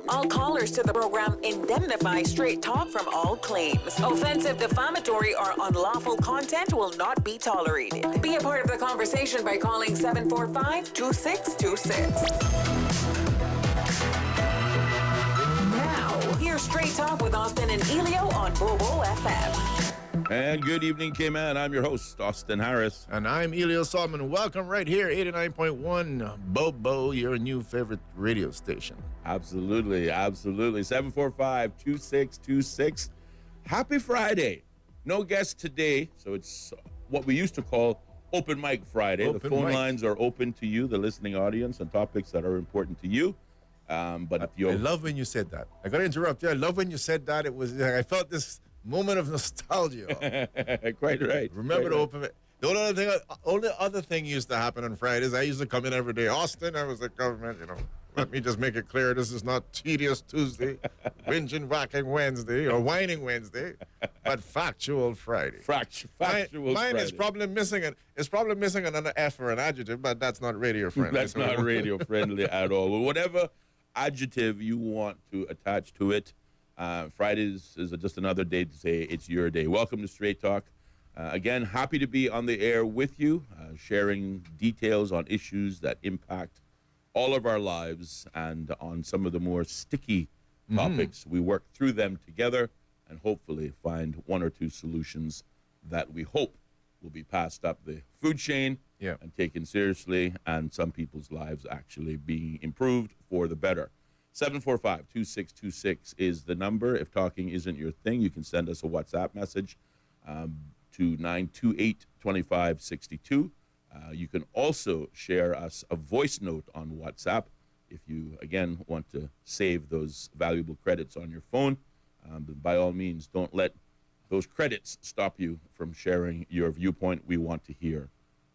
All callers to the program indemnify Straight Talk from all claims. Offensive, defamatory, or unlawful content will not be tolerated. Be a part of the conversation by calling 745-2626. Now, here's Straight Talk with Austin and Ellio on Bobo FM. And good evening, K-Man. I'm your host, Austin Harris. And I'm Ellio Solomon. Welcome right here, 89.1 Bobo, your new favorite radio station. Absolutely, absolutely. 745-2626. Happy Friday. No guest today, so it's what we used to call Open Mic Friday. The phone lines are open to you, the listening audience, on topics that are important to you. But if I love when you said that. I got to interrupt you. I love when you said that. It was I felt this moment of nostalgia. Quite right. Remember to open it. The only other thing used to happen on Fridays, I used to come in every day. Austin, I was the government, let me just make it clear, this is not tedious Tuesday, whinging, whacking Wednesday, or whining Wednesday, but factual Friday. Factual Mine Friday. is probably missing another F or an adjective, but that's not radio friendly. That's not radio friendly at all. Well, whatever adjective you want to attach to it, Fridays is just another day to say it's your day. Welcome to Straight Talk. Again, happy to be on the air with you, sharing details on issues that impact all of our lives and on some of the more sticky topics. We work through them together and hopefully find one or two solutions that we hope will be passed up the food chain and taken seriously, and some people's lives actually being improved for the better. 745-2626 is the number. If talking isn't your thing, you can send us a WhatsApp message to 928-2562. You can also share us a voice note on WhatsApp if you, again, want to save those valuable credits on your phone. But by all means, don't let those credits stop you from sharing your viewpoint. We want to hear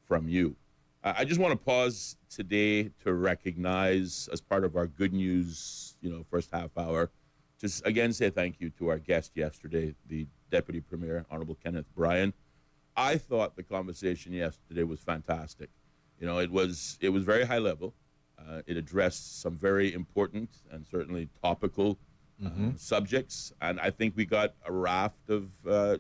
from you. I just want to pause today to recognize, as part of our good news, first half hour, just again say thank you to our guest yesterday, the Deputy Premier, Honorable Kenneth Bryan. I thought the conversation yesterday was fantastic. It was very high level. It addressed some very important and certainly topical subjects, and I think we got a raft of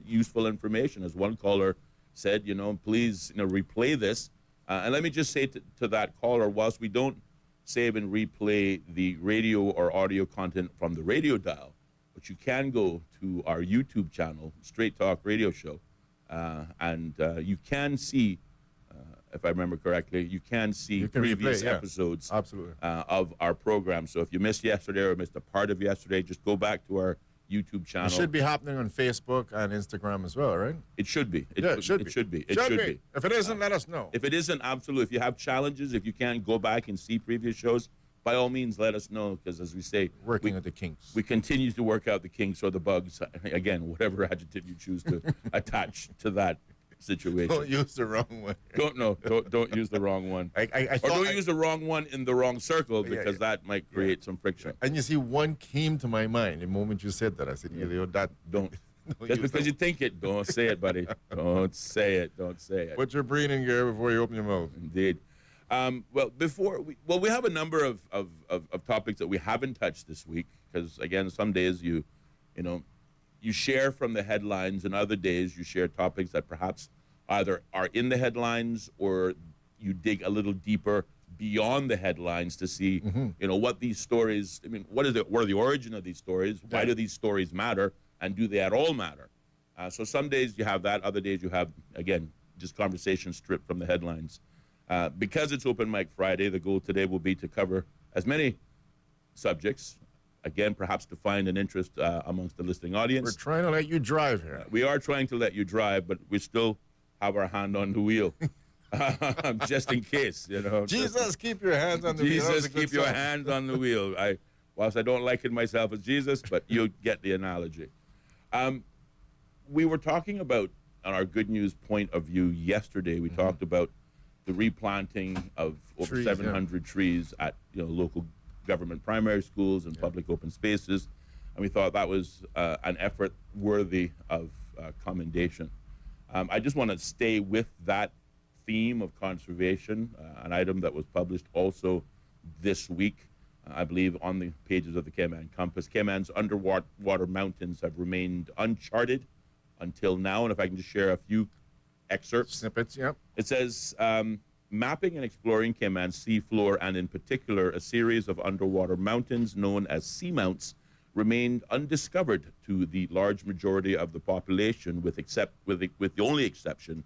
useful information. As one caller said, please replay this. And let me just say to that caller, whilst we don't save and replay the radio or audio content from the radio dial, but you can go to our YouTube channel, Straight Talk Radio Show, and you can see, if I remember correctly, you can see previous episodes of our program. So if you missed yesterday or missed a part of yesterday, just go back to our YouTube channel. It should be happening on Facebook and Instagram as well, right? It should be. It should be. If it isn't, let us know. If it isn't, absolutely. If you have challenges, if you can't go back and see previous shows, by all means, let us know, because as we say, working at the kinks. We continue to work out the kinks or the bugs. Again, whatever adjective you choose to attach to that situation. Don't use the wrong one. Don't use the wrong one. Don't use the wrong one in the wrong circle, because that might create some friction. And you see, one came to my mind the moment you said that. I said, Ellio, that don't. Just because you think it, don't say it, buddy. Don't say it. Don't say it. Put your brain in gear before you open your mouth. Indeed. We have a number of topics that we haven't touched this week, because again, some days you share from the headlines, and other days you share topics that perhaps either are in the headlines or you dig a little deeper beyond the headlines to see, what these stories, what are the origin of these stories? Why do these stories matter? And do they at all matter? So some days you have that, other days you have, again, just conversation stripped from the headlines. Because it's Open Mic Friday, the goal today will be to cover as many subjects, again, perhaps to find an interest amongst the listening audience. We're trying to let you drive here. We are trying to let you drive, but we still have our hand on the wheel, just in case, Jesus, keep your hands on the wheel. Jesus, keep your hands on the wheel. Whilst I don't like it myself as Jesus, but you get the analogy. We were talking about, on our good news point of view yesterday, we talked about the replanting of over 700 trees at local government primary schools and public open spaces, and we thought that was an effort worthy of commendation. I just want to stay with that theme of conservation, an item that was published also this week I believe, on the pages of the Cayman Compass. Cayman's underwater mountains have remained uncharted until now. And if I can just share a few excerpts. Snippets, yep. It says, mapping and exploring Cayman's seafloor, and in particular a series of underwater mountains known as seamounts, remained undiscovered to the large majority of the population, with the only exception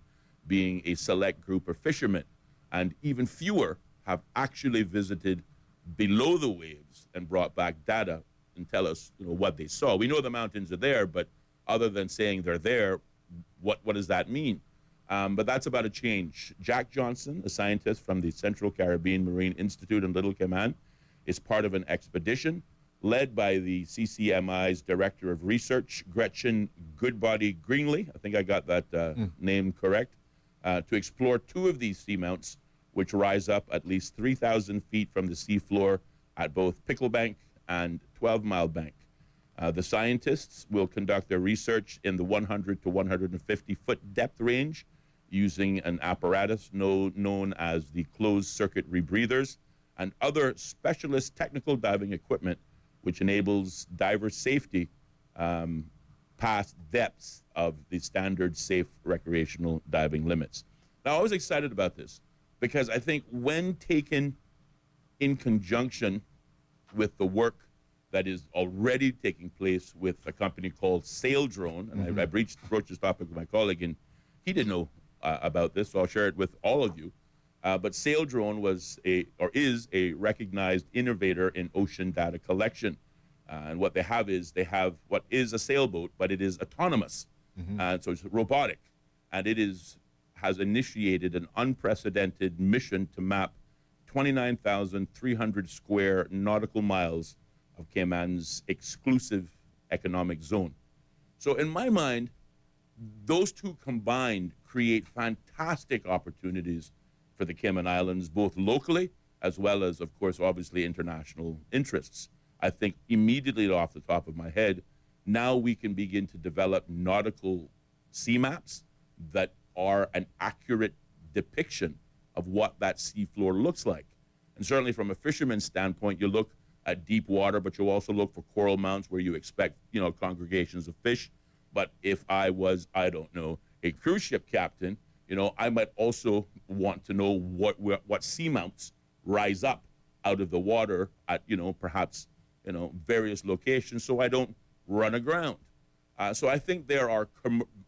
being a select group of fishermen. And even fewer have actually visited below the waves and brought back data and tell us, what they saw. We know the mountains are there, but other than saying they're there, what does that mean? But that's about a change. Jack Johnson, a scientist from the Central Caribbean Marine Institute in Little Cayman, is part of an expedition led by the CCMI's Director of Research, Gretchen Goodbody Greenlee, I think I got that name correct, to explore two of these seamounts, which rise up at least 3,000 feet from the seafloor at both Picklebank and 12 Mile Bank. The scientists will conduct their research in the 100 to 150 foot depth range using an apparatus known as the closed-circuit rebreathers and other specialist technical diving equipment, which enables diver safety past depths of the standard safe recreational diving limits. Now, I was excited about this because I think when taken in conjunction with the work that is already taking place with a company called Sail Drone, and I broached this topic with my colleague, he didn't know about this, so I'll share it with all of you. But Sail Drone is a recognized innovator in ocean data collection. And what they have what is a sailboat, but it is autonomous. So it's robotic. And it has initiated an unprecedented mission to map 29,300 square nautical miles of Cayman's exclusive economic zone. So in my mind, those two combined create fantastic opportunities for the Cayman Islands, both locally as well as, of course, obviously international interests. I think immediately off the top of my head, now we can begin to develop nautical sea maps that are an accurate depiction of what that seafloor looks like. And certainly from a fisherman's standpoint, you look at deep water, but you also look for coral mounts where you expect, congregations of fish. But if I was, I don't know, a cruise ship captain, I might also want to know what seamounts rise up out of the water at, perhaps, various locations so I don't run aground. So I think there are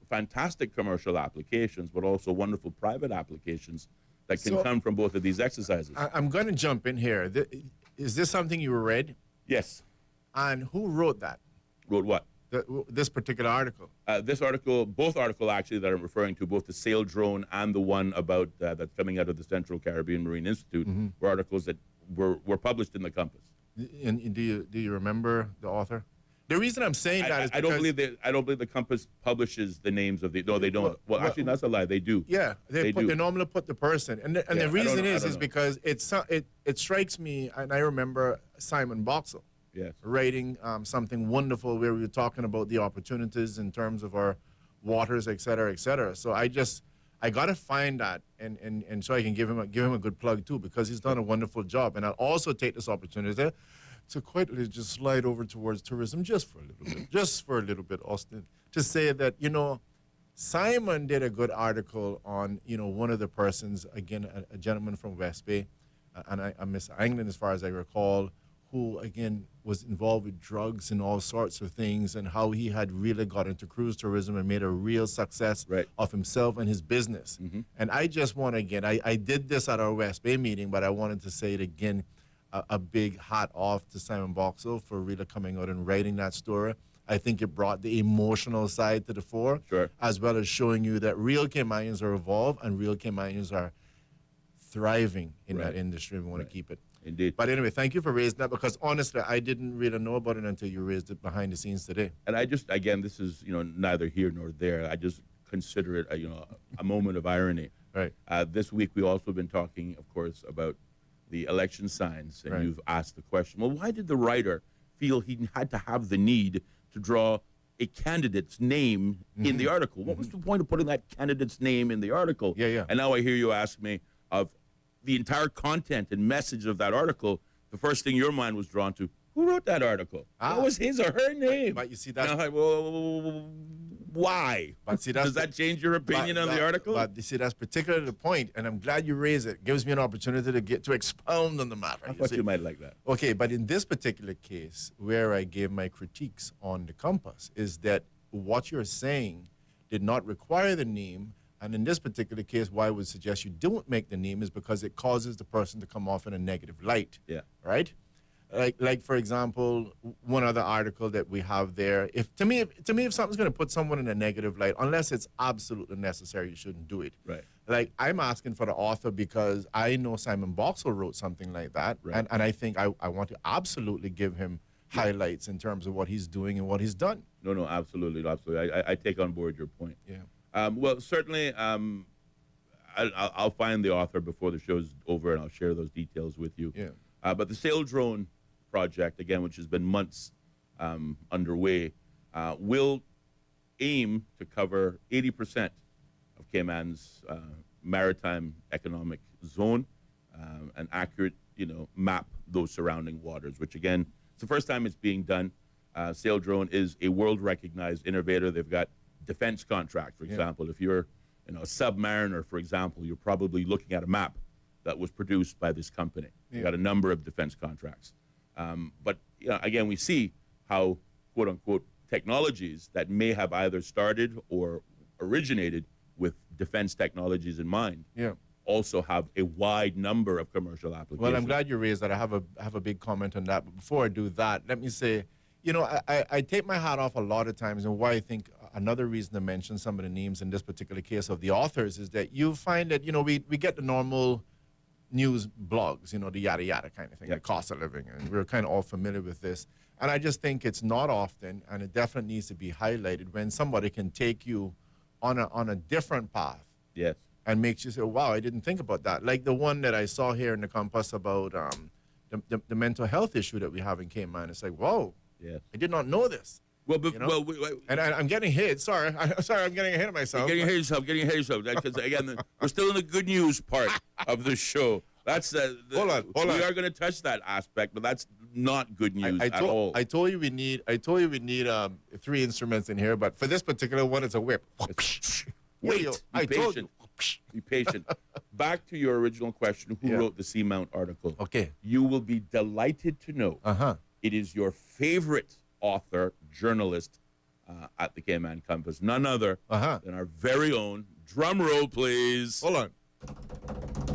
fantastic commercial applications, but also wonderful private applications that can come from both of these exercises. I'm going to jump in here. Is this something you read? Yes. And who wrote that? Wrote what? This particular article. Both articles actually that I'm referring to, both the Sail Drone and the one about that's coming out of the Central Caribbean Marine Institute, were articles that were published in the Compass. And do you remember the author? The reason I'm saying that is I don't believe the Compass publishes the names of the. No, they don't. Well, actually, that's a lie. They do. Yeah, they normally put the person, and the reason is because it strikes me, and I remember Simon Boxall. Yes. Writing something wonderful where we were talking about the opportunities in terms of our waters, et cetera, et cetera. So I got to find that, and so I can give him a good plug too, because he's done a wonderful job. And I'll also take this opportunity to quietly just slide over towards tourism just for a little bit, Austin, to say that, Simon did a good article on, one of the persons, again, a gentleman from West Bay, and I miss England as far as I recall, who, again, was involved with drugs and all sorts of things, and how he had really got into cruise tourism and made a real success of himself and his business. And I just want to, again, I did this at our West Bay meeting, but I wanted to say it again, a big hat off to Simon Boxall for really coming out and writing that story. I think it brought the emotional side to the fore, as well as showing you that real Caymanians are evolved and real Caymanians are thriving in that industry. We want to keep it. Indeed. But anyway, thank you for raising that, because honestly, I didn't really know about it until you raised it behind the scenes today. And I just, again, this is, neither here nor there. I just consider it, a moment of irony. Right. This week, we also been talking, of course, about the election signs, and you've asked the question, well, why did the writer feel he had to have the need to draw a candidate's name in the article? What was the point of putting that candidate's name in the article? Yeah. And now I hear you ask me of the entire content and message of that article, the first thing your mind was drawn to, who wrote that article? What was his or her name? But you see, that's... Well, why? But see, that's Does that change your opinion on the article? But you see, that's particularly the point, and I'm glad you raised it. It gives me an opportunity to expound on the matter. I thought you might like that. Okay, but in this particular case, where I gave my critiques on the compass, is that what you're saying did not require the name, and in this particular case, why I would suggest you don't make the name is because it causes the person to come off in a negative light. Yeah. Right? Like for example, one other article that we have there. If something's going to put someone in a negative light, unless it's absolutely necessary, you shouldn't do it. Right. Like I'm asking for the author because I know Simon Boxall wrote something like that, right. and I think I want to absolutely give him highlights in terms of what he's doing and what he's done. No, absolutely. I take on board your point. Yeah. Well, certainly, I'll find the author before the show's over, and I'll share those details with you. Yeah. But the Sail Drone project, again, which has been months underway, will aim to cover 80% of Cayman's maritime economic zone and accurate, map those surrounding waters, which, again, it's the first time it's being done. Sail Drone is a world-recognized innovator. They've got defense contracts, for example. If you're a submariner, for example, you're probably looking at a map that was produced by this company. They've got a number of defense contracts. But again, we see how, quote unquote, technologies that may have either started or originated with defense technologies in mind also have a wide number of commercial applications. Well, I'm glad you raised that. I have a big comment on that. But before I do that, let me say, I take my hat off a lot of times, and why I think another reason to mention some of the names in this particular case of the authors is that you find that, we get the normal news blogs, the yada yada kind of thing, the cost of living, and we're kind of all familiar with this. And I just think it's not often, and it definitely needs to be highlighted when somebody can take you on a different path. Yes. And makes you say, wow, I didn't think about that. Like the one that I saw here in the Compass about the mental health issue that we have in Cayman. It's like, whoa, yes. I did not know this. Well, and I'm getting hit. Sorry, I'm getting ahead of myself. Getting ahead of yourself. Because again, we're still in the good news part of the show. That's hold on. We are going to touch that aspect, but that's not good news at all. I told you we need 3 instruments in here, but for this particular one, it's a whip. Wait, be patient. Be patient. Back to your original question: who wrote the Seamount article? Okay. You will be delighted to know it is your favorite author, journalist at the Cayman Compass, none other than our very own, drum roll please. Hold on.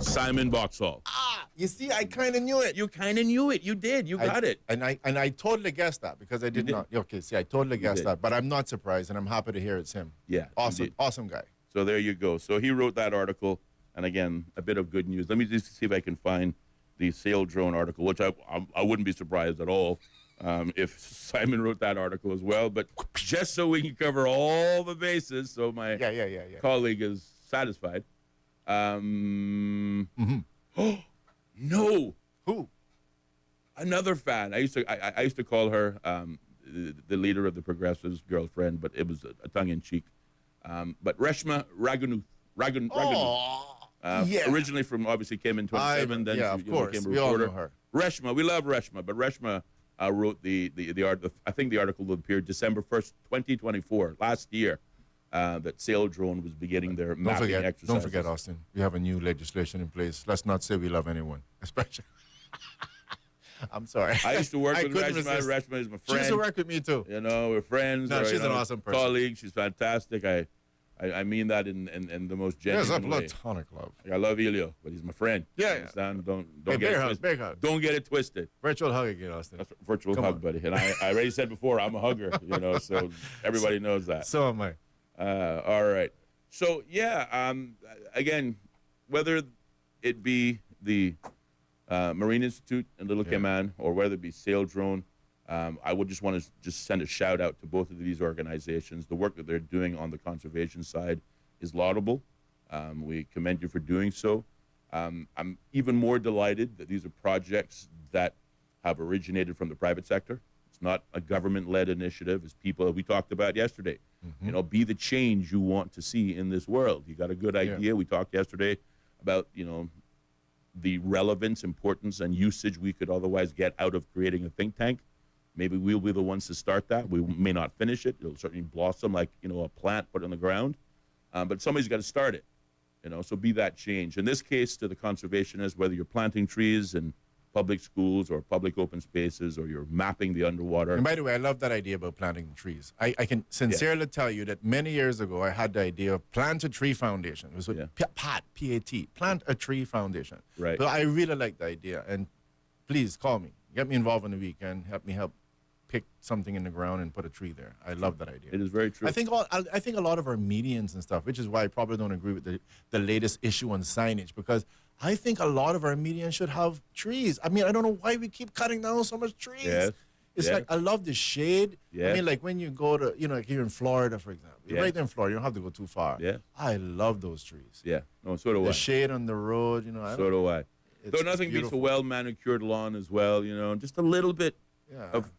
Simon Boxall. You see, I kind of knew it. You kind of knew it. You did. You got it. And I totally guessed that because I did not. Okay, see, I totally guessed that, but I'm not surprised, and I'm happy to hear it's him. Yeah. Awesome guy. So there you go. So he wrote that article, and again, a bit of good news. Let me just see if I can find the Sail Drone article, which I wouldn't be surprised at all if Simon wrote that article as well. But just so we can cover all the bases, so my colleague is satisfied. Oh, no. Who? Another fan. I used to call her the leader of the Progressives' girlfriend, but it was a tongue-in-cheek. But Reshma Raghunath. Originally from, obviously, came in 27, then of course. became a We all reporter. know her. Reshma, we love Reshma, but Reshma wrote the I think the article appeared December 1st, 2024, last year, that Sail Drone was beginning their mapping exercises. Don't forget, Austin, we have a new legislation in place. Let's not say we love anyone, especially. I'm sorry. I used to work with Reshma. Reshma is my friend. She used to work with me, too. We're friends. No, she's an awesome person. Colleague. She's fantastic. I mean that in the most genuine way. There's a platonic love. I love Ellio, but he's my friend. Yeah. Don't get it twisted. Big hug. Don't get it twisted. Virtual hug again, Austin. That's a virtual hug, buddy. And I already said before, I'm a hugger, so everybody knows that. So am I. All right. So, again, whether it be the Marine Institute in Little Cayman or whether it be Sail Drone, I would just want to send a shout out to both of these organizations. The work that they're doing on the conservation side is laudable. We commend you for doing so. I'm even more delighted that these are projects that have originated from the private sector. It's not a government-led initiative. It's people we talked about yesterday. Be the change you want to see in this world. You got a good idea. We talked yesterday about, the relevance, importance, and usage we could otherwise get out of creating a think tank. Maybe we'll be the ones to start that. We may not finish it. It'll certainly blossom like, a plant put in the ground. But somebody's got to start it, so be that change. In this case, to the conservationists, whether you're planting trees in public schools or public open spaces, or you're mapping the underwater. And by the way, I love that idea about planting trees. I can sincerely tell you that many years ago, I had the idea of Plant a Tree Foundation. It was with PAT, P-A-T, Plant a Tree Foundation. Right. But I really like the idea. And please call me. Get me involved on the weekend. Help me pick something in the ground and put a tree there. I love that idea. It is very true. I think a lot of our medians and stuff, which is why I probably don't agree with the latest issue on signage, because I think a lot of our medians should have trees. I mean, I don't know why we keep cutting down so much trees. Yes. It's like, I love the shade. Yes. I mean, like when you go to, like here in Florida, for example. Yes. Right there in Florida, you don't have to go too far. Yeah. I love those trees. Yeah. No, so do I. The shade on the road, So do I. Though nothing beats a beautiful. well-manicured lawn as well, just a little bit of,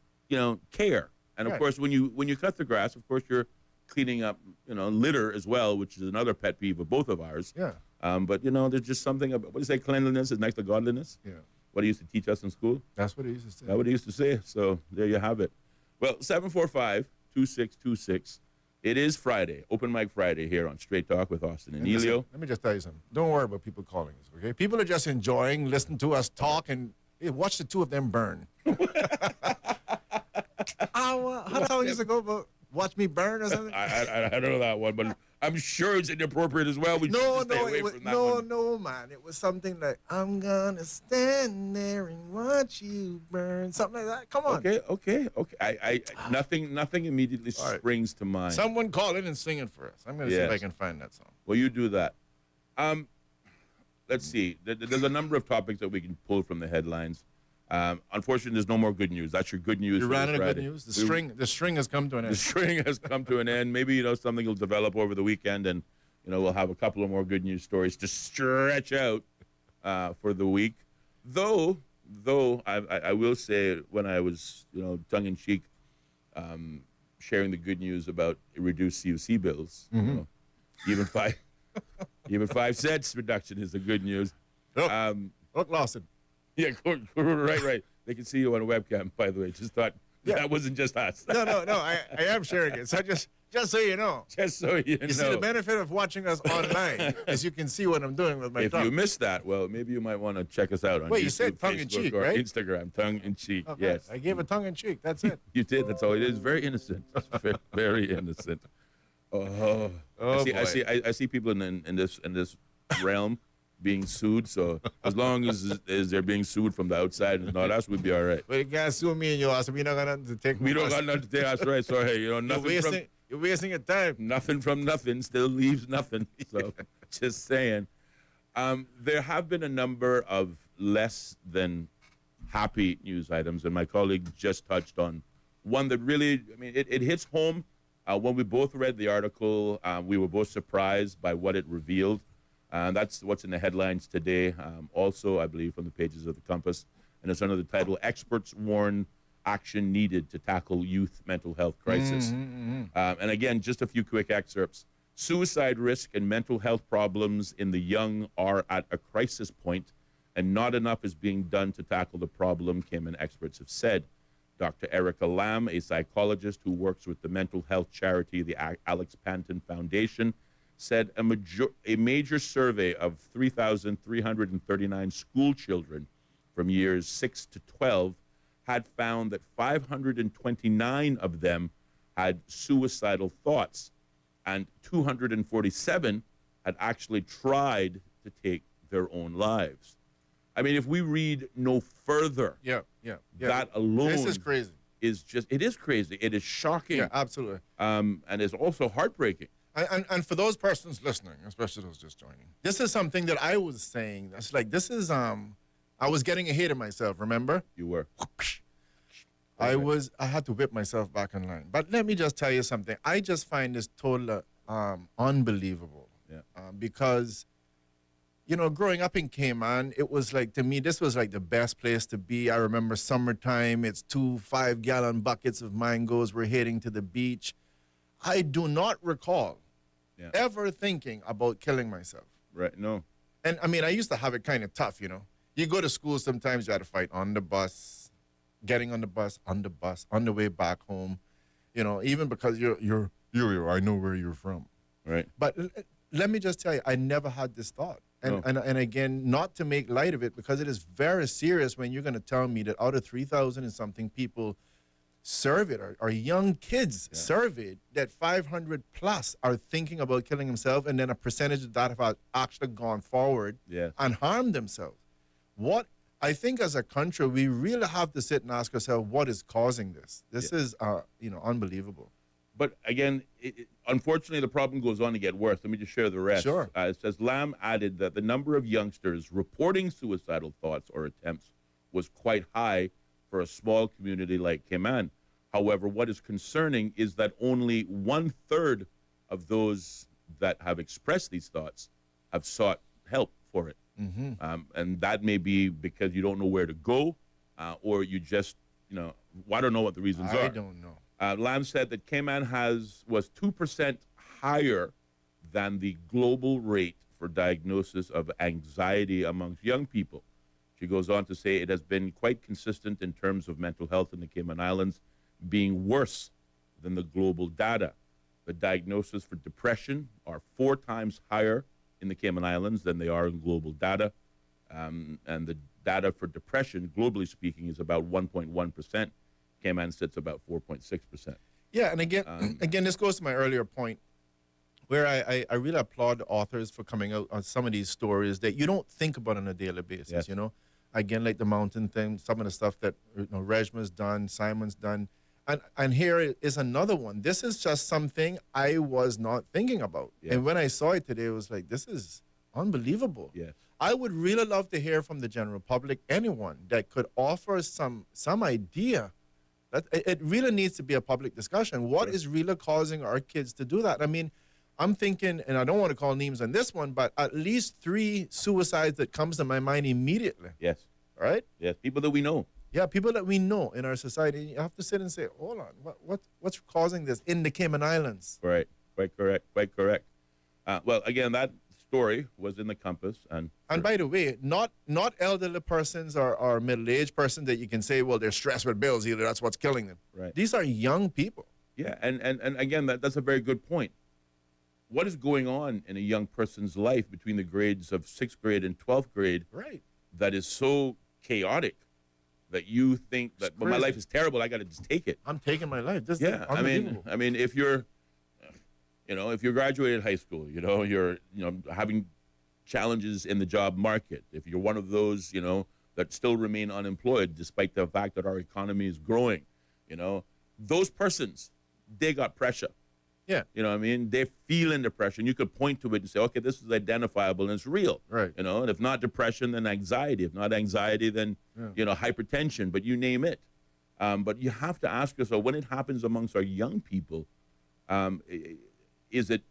care. And of course, when you cut the grass, of course, you're cleaning up, litter as well, which is another pet peeve of both of ours. Yeah. But, there's just something about, what do you say, cleanliness is next to godliness? Yeah. What he used to teach us in school? That's what he used to say. That's what he used to say. So there you have it. Well, 745-2626. It is Friday, Open Mic Friday here on Straight Talk with Austin and listen, Ellio. let me just tell you something. Don't worry about people calling us, okay? People are just enjoying listening to us talk and watch the two of them burn. How the hell used to go about watch me burn or something? I don't know that one, but I'm sure it's inappropriate as well. No, man. It was something like, I'm gonna stand there and watch you burn. Something like that. Come on. Okay. I nothing immediately springs to mind. Someone call in and sing it for us. I'm gonna see if I can find that song. Well, you do that. Let's see. There's a number of topics that we can pull from the headlines. Unfortunately, there's no more good news. That's your good news. You ran out of good news. The string has come to an end. The string has come to an end. Maybe something will develop over the weekend, and we'll have a couple of more good news stories to stretch out for the week. Though I will say, when I was tongue in cheek sharing the good news about reduced CUC bills, even 5 cents reduction is the good news. Look, Lawson. Yeah, right. They can see you on a webcam, by the way. Just thought that wasn't just us. No. I am sharing it. So just so you know. Just so you know. You see, the benefit of watching us online is you can see what I'm doing with my tongue. If you missed that, well, maybe you might want to check us out on Wait, YouTube, you said tongue in Facebook, cheek, or right? Instagram, tongue in cheek. Okay. Yes. I gave a tongue in cheek. That's it. You did. That's all it is. Very innocent. Very, very innocent. Oh, I see people in this realm being sued. So as long as they're being sued from the outside and not us, we'd be all right. But you can't sue me and you ask me. We're not going to take. We don't got nothing to take. That's right. So hey, nothing. You're wasting your time. Nothing from nothing still leaves nothing. So just saying. There have been a number of less than happy news items, and my colleague just touched on one that really, it hits home. When we both read the article, we were both surprised by what it revealed. That's what's in the headlines today. Also, I believe, from the pages of the Compass. And it's under the title, Experts Warn Action Needed to Tackle Youth Mental Health Crisis. And again, just a few quick excerpts. Suicide risk and mental health problems in the young are at a crisis point, and not enough is being done to tackle the problem, Cayman experts have said. Dr. Erica Lamb, a psychologist who works with the mental health charity, the Alex Panton Foundation, said a major survey of 3,339 school children from years 6 to 12 had found that 529 of them had suicidal thoughts, and 247 had actually tried to take their own lives. If we read no further, that alone this is crazy. It is crazy. It is shocking. Yeah, absolutely. And it's also heartbreaking. And for those persons listening, especially those just joining, this is something that I was saying. That's like, I was getting ahead of myself, remember? You were. I had to whip myself back in line. But let me just tell you something. I just find this totally unbelievable. Yeah. Because, growing up in Cayman, it was like, to me, this was like the best place to be. I remember summertime, it's 2 5-gallon buckets of mangoes. We're heading to the beach. I do not recall ever thinking about killing myself. Right, no. And I mean, I used to have it kind of tough, you know. You go to school, sometimes you had to fight on the bus, getting on the bus, on the way back home, you know, even because I know where you're from. Right. But let me just tell you, I never had this thought. No. And again, not to make light of it, because it is very serious when you're going to tell me that out of 3,000 and something people surveyed, or young kids surveyed, that 500 plus are thinking about killing themselves, and then a percentage of that have actually gone forward and harmed themselves. What I think as a country, we really have to sit and ask ourselves, what is causing this? This is, unbelievable. But again, unfortunately, the problem goes on to get worse. Let me just share the rest. Sure. It says Lamb added that the number of youngsters reporting suicidal thoughts or attempts was quite high for a small community like Cayman. However, what is concerning is that only 1/3 of those that have expressed these thoughts have sought help for it. And that may be because you don't know where to go, or you just, I don't know what the reasons are. I don't know. Lamb said that Cayman was 2% higher than the global rate for diagnosis of anxiety amongst young people. She goes on to say it has been quite consistent in terms of mental health in the Cayman Islands being worse than the global data. The diagnoses for depression are 4 times higher in the Cayman Islands than they are in global data. And the data for depression, globally speaking, is about 1.1%. Cayman sits about 4.6%. Yeah, and again, this goes to my earlier point, where I really applaud the authors for coming out on some of these stories that you don't think about on a daily basis, you know? Again, like the mountain thing, some of the stuff that Rejma's done, Simon's done. And here is another one. This is just something I was not thinking about. Yeah. And when I saw it today, it was like, this is unbelievable. Yes. I would really love to hear from the general public, anyone that could offer some idea. That it really needs to be a public discussion. What is really causing our kids to do that? I mean, I'm thinking, and I don't want to call names on this one, but at least 3 suicides that comes to my mind immediately. Yes. Right? Yes, people that we know. Yeah, people that we know in our society. You have to sit and say, hold on, what's causing this in the Cayman Islands? Right, quite correct. Well, again, that story was in the Compass. And by the way, not elderly persons or middle-aged persons that you can say, well, they're stressed with bills either. That's what's killing them. Right. These are young people. Yeah, and again, that's a very good point. What is going on in a young person's life between the grades of 6th grade and 12th grade that is so chaotic that you think that, well, my life is terrible, I got to just take it? I'm taking my life. This is unbelievable. I mean, if you're graduated high school, you're having challenges in the job market. If you're one of those, that still remain unemployed despite the fact that our economy is growing, those persons, they got pressure. Yeah. You know what I mean? They're feeling depression. You could point to it and say, okay, this is identifiable and it's real. Right. And if not depression, then anxiety. If not anxiety, then, hypertension, but you name it. But you have to ask yourself, when it happens amongst our young people, is it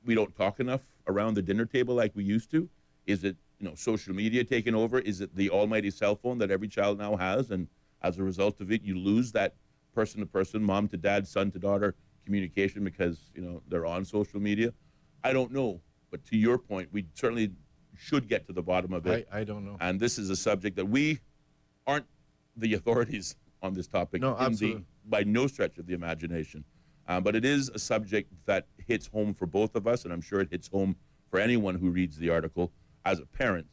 we don't talk enough around the dinner table like we used to? Is it, social media taking over? Is it the almighty cell phone that every child now has? And as a result of it, you lose that person-to-person, mom to dad, son to daughter communication because, they're on social media? I don't know. But to your point, we certainly should get to the bottom of it. I don't know. And this is a subject that we aren't the authorities on this topic. No, absolutely. By no stretch of the imagination. But it is a subject that hits home for both of us, and I'm sure it hits home for anyone who reads the article as a parent.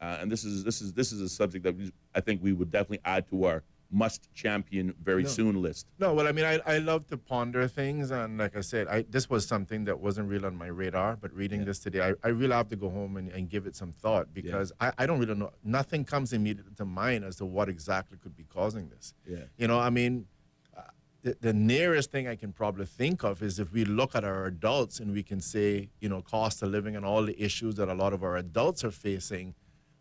And this is a subject that I think we would definitely add to our must champion very soon list. No, well, I mean, I love to ponder things, and like I said, this was something that wasn't real on my radar, but reading this today, I really have to go home and give it some thought, because I don't really know. Nothing comes immediately to mind as to what exactly could be causing this. Yeah. I mean, the nearest thing I can probably think of is if we look at our adults and we can say, cost of living and all the issues that a lot of our adults are facing,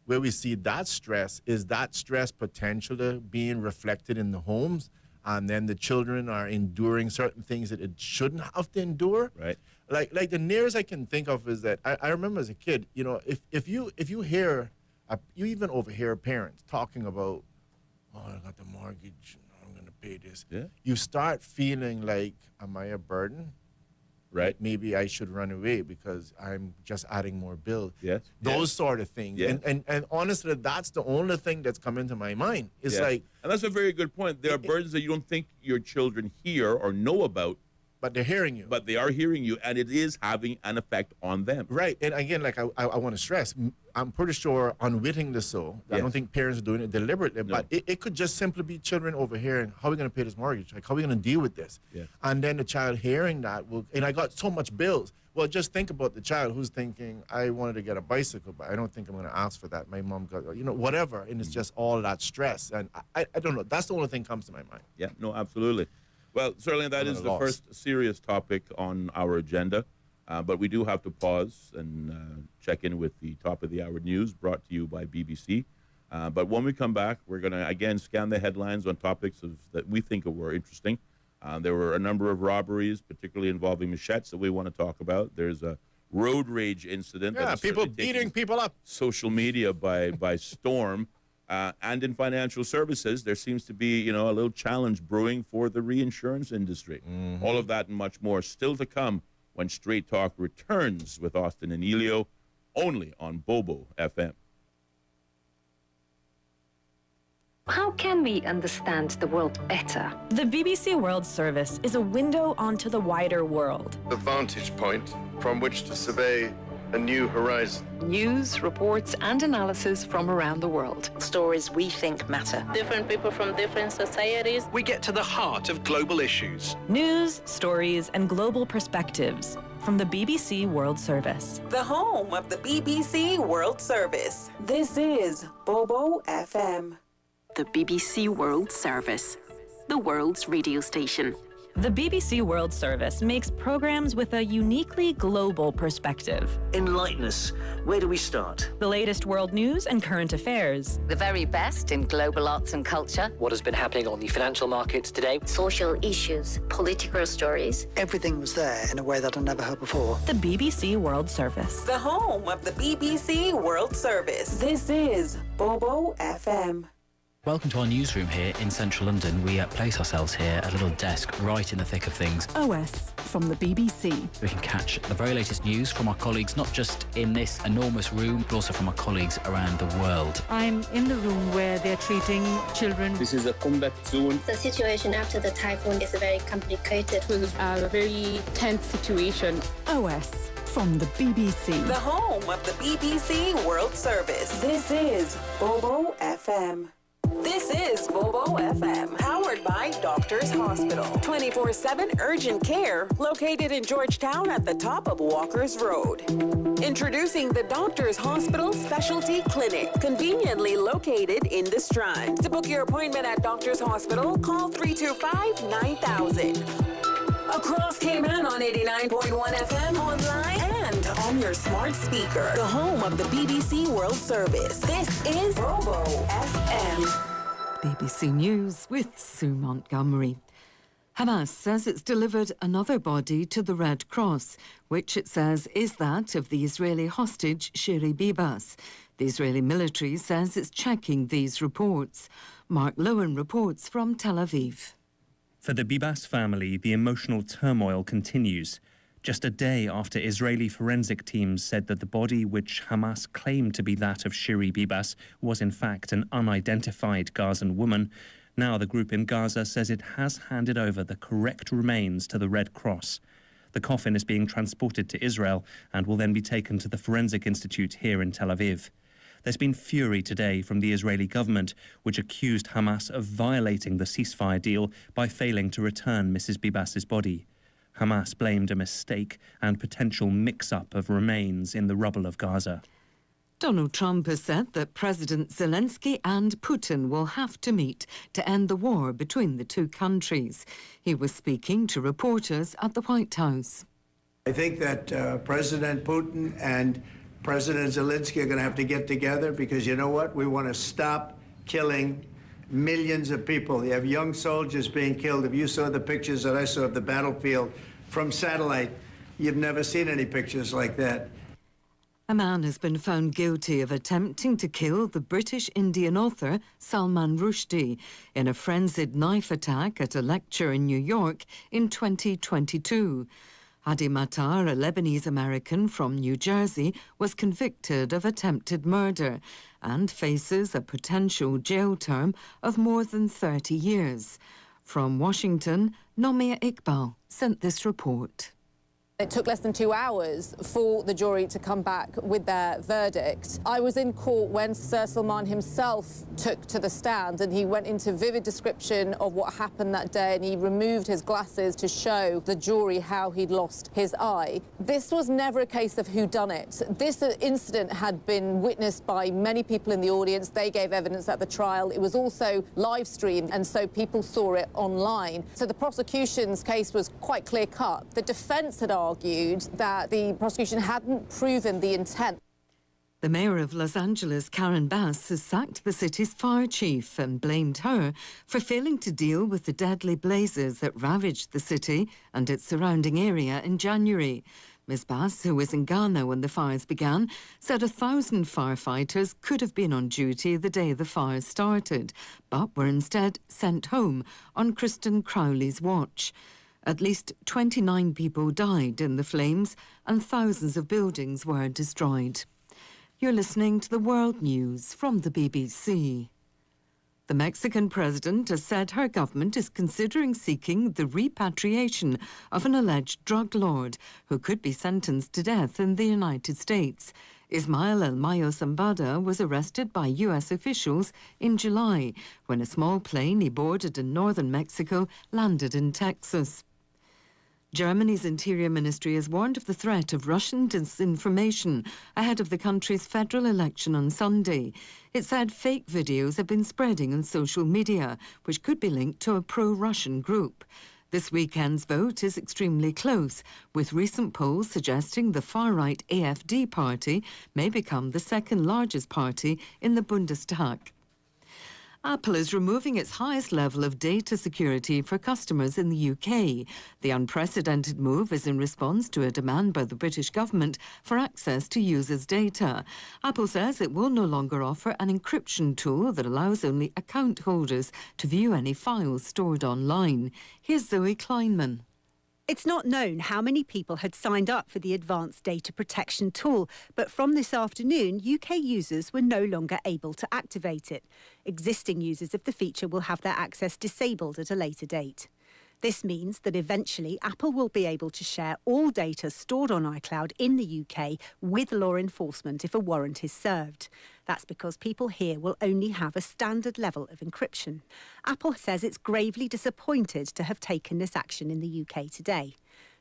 where we see that stress, is that stress potentially being reflected in the homes, and then the children are enduring certain things that it shouldn't have to endure? Right. Like the nearest I can think of is that I remember as a kid, if you hear, you even overhear parents talking about, oh, I got the mortgage, I'm going to pay this. Yeah. You start feeling like, am I a burden? Right. maybe I should run away because I'm just adding more bills. Yes. Those sort of things. Yeah. And honestly, that's the only thing that's come into my mind. It's Yes. like, And that's a very good point. There are burdens that you don't think your children hear or know about, but they're hearing you. but they are hearing you, and it is having an effect on them. Right. And again, like I want to stress, I'm pretty sure unwittingly so. I Yes. don't think parents are doing it deliberately, No. but it could just simply be children overhearing, how are we going to pay this mortgage? Like, how are we going to deal with this? Yes. And then the child hearing that, and I got so much bills. Well, just think about the child who's thinking, I wanted to get a bicycle, but I don't think I'm going to ask for that. My mom got, whatever. And it's just all that stress. And I don't know. That's the only thing comes to my mind. Yeah, no, absolutely. Well, certainly that I'm is at a the loss. first serious topic on our agenda. But we do have to pause and check in with the top of the hour news brought to you by BBC. But when we come back, we're going to, again, scan the headlines on topics that we think were interesting. There were a number of robberies, particularly involving machetes, that we want to talk about. There's a road rage incident. that Yeah, has people certainly taken beating people up. social media by storm. And in financial services, there seems to be, a little challenge brewing for the reinsurance industry. All of that and much more still to come when Straight Talk returns with Austin and Ellio, only on Bobo FM. How can we understand the world better? The BBC World Service is a window onto the wider world. The vantage point from which to survey a new horizon. News, reports, and analysis from around the world. Stories we think matter. Different people from different societies. We get to the heart of global issues. News, stories, and global perspectives from the BBC World Service. The home of the BBC World Service. This is Bobo FM. The BBC World Service, the world's radio station. The BBC World Service makes programs with a uniquely global perspective. Enlighten us. Where do we start? The latest world news and current affairs. The very best in global arts and culture. What has been happening on the financial markets today? Social issues, political stories. Everything was there in a way that I never heard before. The BBC World Service. The home of the BBC World Service. This is Bobo FM. Welcome to our newsroom here in central London. We place ourselves here at a little desk right in the thick of things. OS from the BBC. We can catch the very latest news from our colleagues, not just in this enormous room, but also from our colleagues around the world. I'm in the room where they're treating children. This is a combat zone. The situation after the typhoon is very complicated. It was a very tense situation. OS from the BBC. The home of the BBC World Service. This is Bobo FM. This is Bobo FM, powered by Doctors Hospital. 24/7 urgent care, located in Georgetown at the top of Walker's Road. Introducing the Doctors Hospital Specialty Clinic, conveniently located in the Strand. To book your appointment at Doctors Hospital, call 325-9000. Across Cayman on 89.1 FM, online and on your smart speaker. The home of the BBC World Service. This is Bobo FM. BBC News with Sue Montgomery. Hamas says it's delivered another body to the Red Cross, which it says is that of the Israeli hostage Shiri Bibas. The Israeli military says it's checking these reports. Mark Lowen reports from Tel Aviv. For the Bibas family, the emotional turmoil continues. Just a day after Israeli forensic teams said that the body, which Hamas claimed to be that of Shiri Bibas, was in fact an unidentified Gazan woman, now the group in Gaza says it has handed over the correct remains to the Red Cross. The coffin is being transported to Israel and will then be taken to the Forensic Institute here in Tel Aviv. There's been fury today from the Israeli government, which accused Hamas of violating the ceasefire deal by failing to return Mrs. Bibas's body. Hamas blamed a mistake and potential mix-up of remains in the rubble of Gaza. Donald Trump has said that President Zelensky and Putin will have to meet to end the war between the two countries. He was speaking to reporters at the White House. I think that President Putin and President Zelensky are going to have to get together because, you know what, we want to stop killing millions of people. You have young soldiers being killed. If you saw the pictures that I saw of the battlefield from satellite, you've never seen any pictures like that. A man has been found guilty of attempting to kill the British Indian author Salman Rushdie in a frenzied knife attack at a lecture in New York in 2022. Hadi Matar, a Lebanese-American from New Jersey, was convicted of attempted murder and faces a potential jail term of more than 30 years. From Washington, Nomia Iqbal sent this report. It took less than 2 hours for the jury to come back with their verdict. I was in court when Sir Salman himself took to the stand, and he went into vivid description of what happened that day, and he removed his glasses to show the jury how he'd lost his eye. This was never a case of whodunit. This incident had been witnessed by many people in the audience. They gave evidence at the trial. It was also live streamed, and so people saw it online. So the prosecution's case was quite clear-cut. The defence had argued that the prosecution hadn't proven the intent. The mayor of Los Angeles, Karen Bass, has sacked the city's fire chief and blamed her for failing to deal with the deadly blazes that ravaged the city and its surrounding area in January. Ms. Bass, who was in Ghana when the fires began, said 1,000 firefighters could have been on duty the day the fires started, but were instead sent home on Kristen Crowley's watch. At least 29 people died in the flames and thousands of buildings were destroyed. You're listening to the World News from the BBC. The Mexican president has said her government is considering seeking the repatriation of an alleged drug lord who could be sentenced to death in the United States. Ismael El Mayo Zambada was arrested by U.S. officials in July when a small plane he boarded in northern Mexico landed in Texas. Germany's Interior Ministry has warned of the threat of Russian disinformation ahead of the country's federal election on Sunday. It said fake videos have been spreading on social media, which could be linked to a pro-Russian group. This weekend's vote is extremely close, with recent polls suggesting the far-right AfD party may become the second largest party in the Bundestag. Apple is removing its highest level of data security for customers in the UK. The unprecedented move is in response to a demand by the British government for access to users' data. Apple says it will no longer offer an encryption tool that allows only account holders to view any files stored online. Here's Zoe Kleinman. It's not known how many people had signed up for the advanced data protection tool, but from this afternoon, UK users were no longer able to activate it. Existing users of the feature will have their access disabled at a later date. This means that eventually Apple will be able to share all data stored on iCloud in the UK with law enforcement if a warrant is served. That's because people here will only have a standard level of encryption. Apple says it's gravely disappointed to have taken this action in the UK today.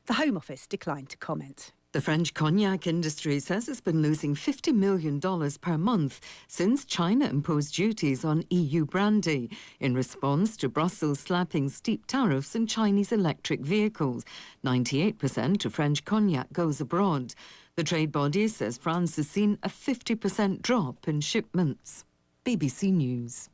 The Home Office declined to comment. The French cognac industry says it's been losing $50 million per month since China imposed duties on EU brandy in response to Brussels slapping steep tariffs on Chinese electric vehicles. 98% of French cognac goes abroad. The trade body says France has seen a 50% drop in shipments. BBC News.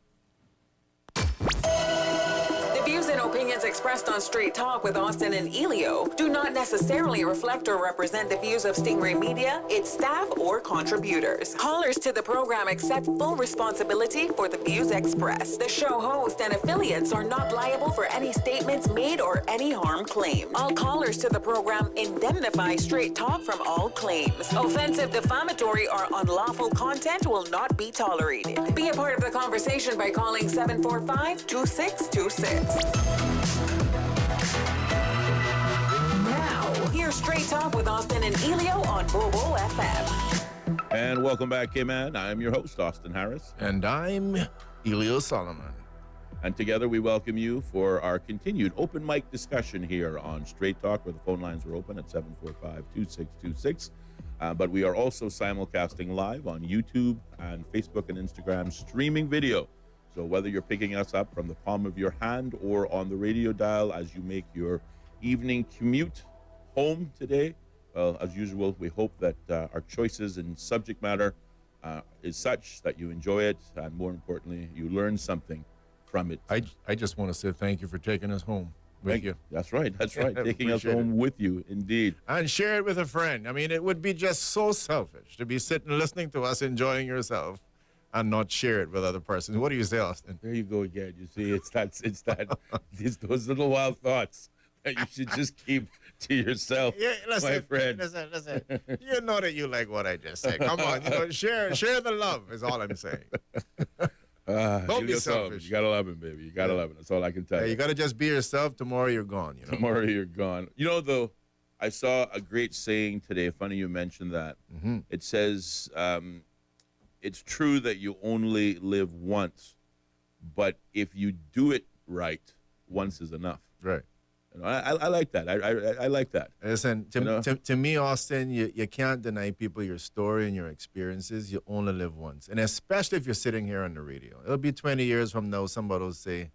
The views and opinions expressed on Straight Talk with Austin and Ellio do not necessarily reflect or represent the views of Stingray Media, its staff, or contributors. Callers to the program accept full responsibility for the views expressed. The show host and affiliates are not liable for any statements made or any harm claimed. All callers to the program indemnify Straight Talk from all claims. Offensive, defamatory, or unlawful content will not be tolerated. Be a part of the conversation by calling 745-2626. Now, here's Straight Talk with Austin and Ellio on Bobo FM. And welcome back, K-Man. I'm your host, Austin Harris. And I'm Ellio Solomon. And together we welcome you for our continued open mic discussion here on Straight Talk, where the phone lines are open at 745-2626. But we are also simulcasting live on YouTube and Facebook and Instagram, streaming video. So whether you're picking us up from the palm of your hand or on the radio dial as you make your evening commute home today, well, as usual, we hope that our choices in subject matter is such that you enjoy it, and more importantly, you learn something from it. I just want to say thank you for taking us home with you. That's right. Taking us home with you, indeed. And share it with a friend. I mean, it would be just so selfish to be sitting listening to us, enjoying yourself, and not share it with other persons. What do you say, Austin? There you go again. You see, it's those little wild thoughts that you should just keep to yourself, my friend. Listen. You know that you like what I just said. Come on, share the love is all I'm saying. Don't be selfish. You gotta love him, baby. You gotta love him. That's all I can tell you. You gotta just be yourself. Tomorrow you're gone. Tomorrow you're gone. Though, I saw a great saying today. Funny you mentioned that. Mm-hmm. It says, it's true that you only live once, but if you do it right, once is enough. Right. I like that. I like that. Listen, to me, Austin, you can't deny people your story and your experiences. You only live once. And especially if you're sitting here on the radio. It'll be 20 years from now, somebody will say,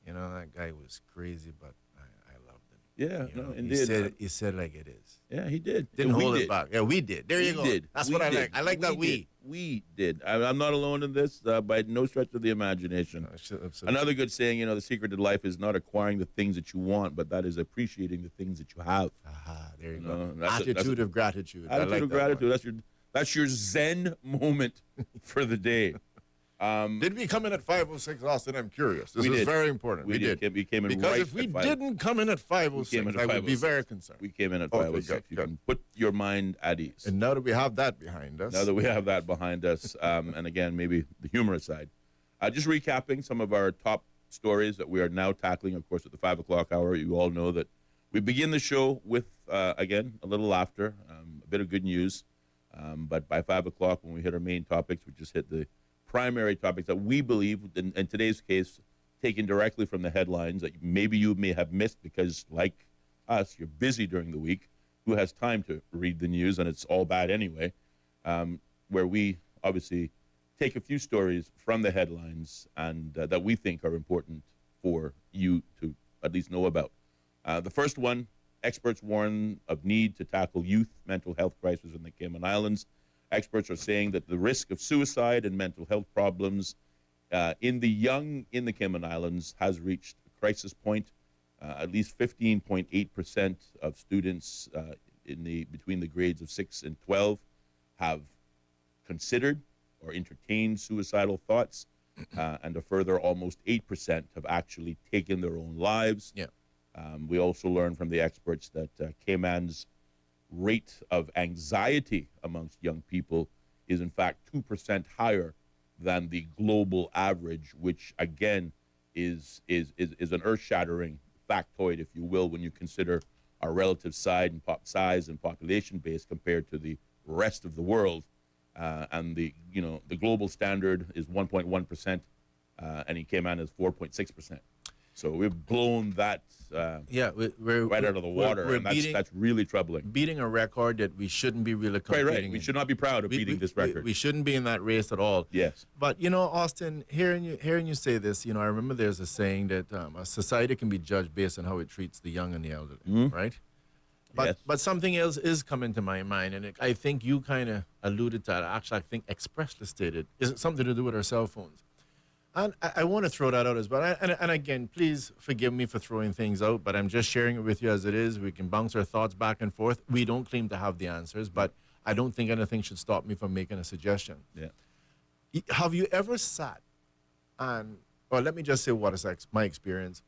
that guy was crazy, but I loved him. Yeah, indeed. He said like it is. Yeah, he did. Didn't hold it back. Yeah, we did. There you go. That's what I like. I like that we. We did. I'm not alone in this by no stretch of the imagination. Another good saying, the secret to life is not acquiring the things that you want, but that is appreciating the things that you have. There you go. Attitude of gratitude. Attitude of gratitude. That's your Zen moment for the day. Did we come in at 5:06, Austin? I'm curious. This is very important. We did. We came in because right if we didn't come in at 5:06, I would be very concerned. We came in at 5:06. You can put your mind at ease. And now that we have that behind us. And again, maybe the humorous side. Just recapping some of our top stories that we are now tackling, of course, at the 5 o'clock hour. You all know that we begin the show with, again, a little laughter, a bit of good news. But by 5 o'clock, when we hit our main topics, we just hit the primary topics that we believe, in today's case, taken directly from the headlines that maybe you may have missed because, like us, you're busy during the week. Who has time to read the news, and it's all bad anyway, where we obviously take a few stories from the headlines and that we think are important for you to at least know about. The first one, experts warn of need to tackle youth mental health crisis in the Cayman Islands. Experts are saying that the risk of suicide and mental health problems in the young in the Cayman Islands has reached a crisis point. At least 15.8% of students between the grades of 6 and 12 have considered or entertained suicidal thoughts, and a further almost 8% have actually taken their own lives. Yeah. We also learned from the experts that Cayman's rate of anxiety amongst young people is in fact 2% higher than the global average, which again is an earth-shattering factoid, if you will, when you consider our relative size and population base compared to the rest of the world. And the global standard is 1.1%, and in Cayman is 4.6%. So we've blown that we're right out of the water, and that's really troubling. Beating a record that we shouldn't be really competing right. We should not be proud of beating this record. We shouldn't be in that race at all. Yes. But, Austin, hearing you say this, I remember there's a saying that a society can be judged based on how it treats the young and the elderly, right? But something else is coming to my mind, and I think you kind of alluded to it. Actually, I think expressly stated, is it something to do with our cell phones? And I want to throw that out as well. And again, please forgive me for throwing things out, but I'm just sharing it with you as it is. We can bounce our thoughts back and forth. We don't claim to have the answers, but I don't think anything should stop me from making a suggestion. Yeah. Have you ever sat and, or let me just say what is my experience.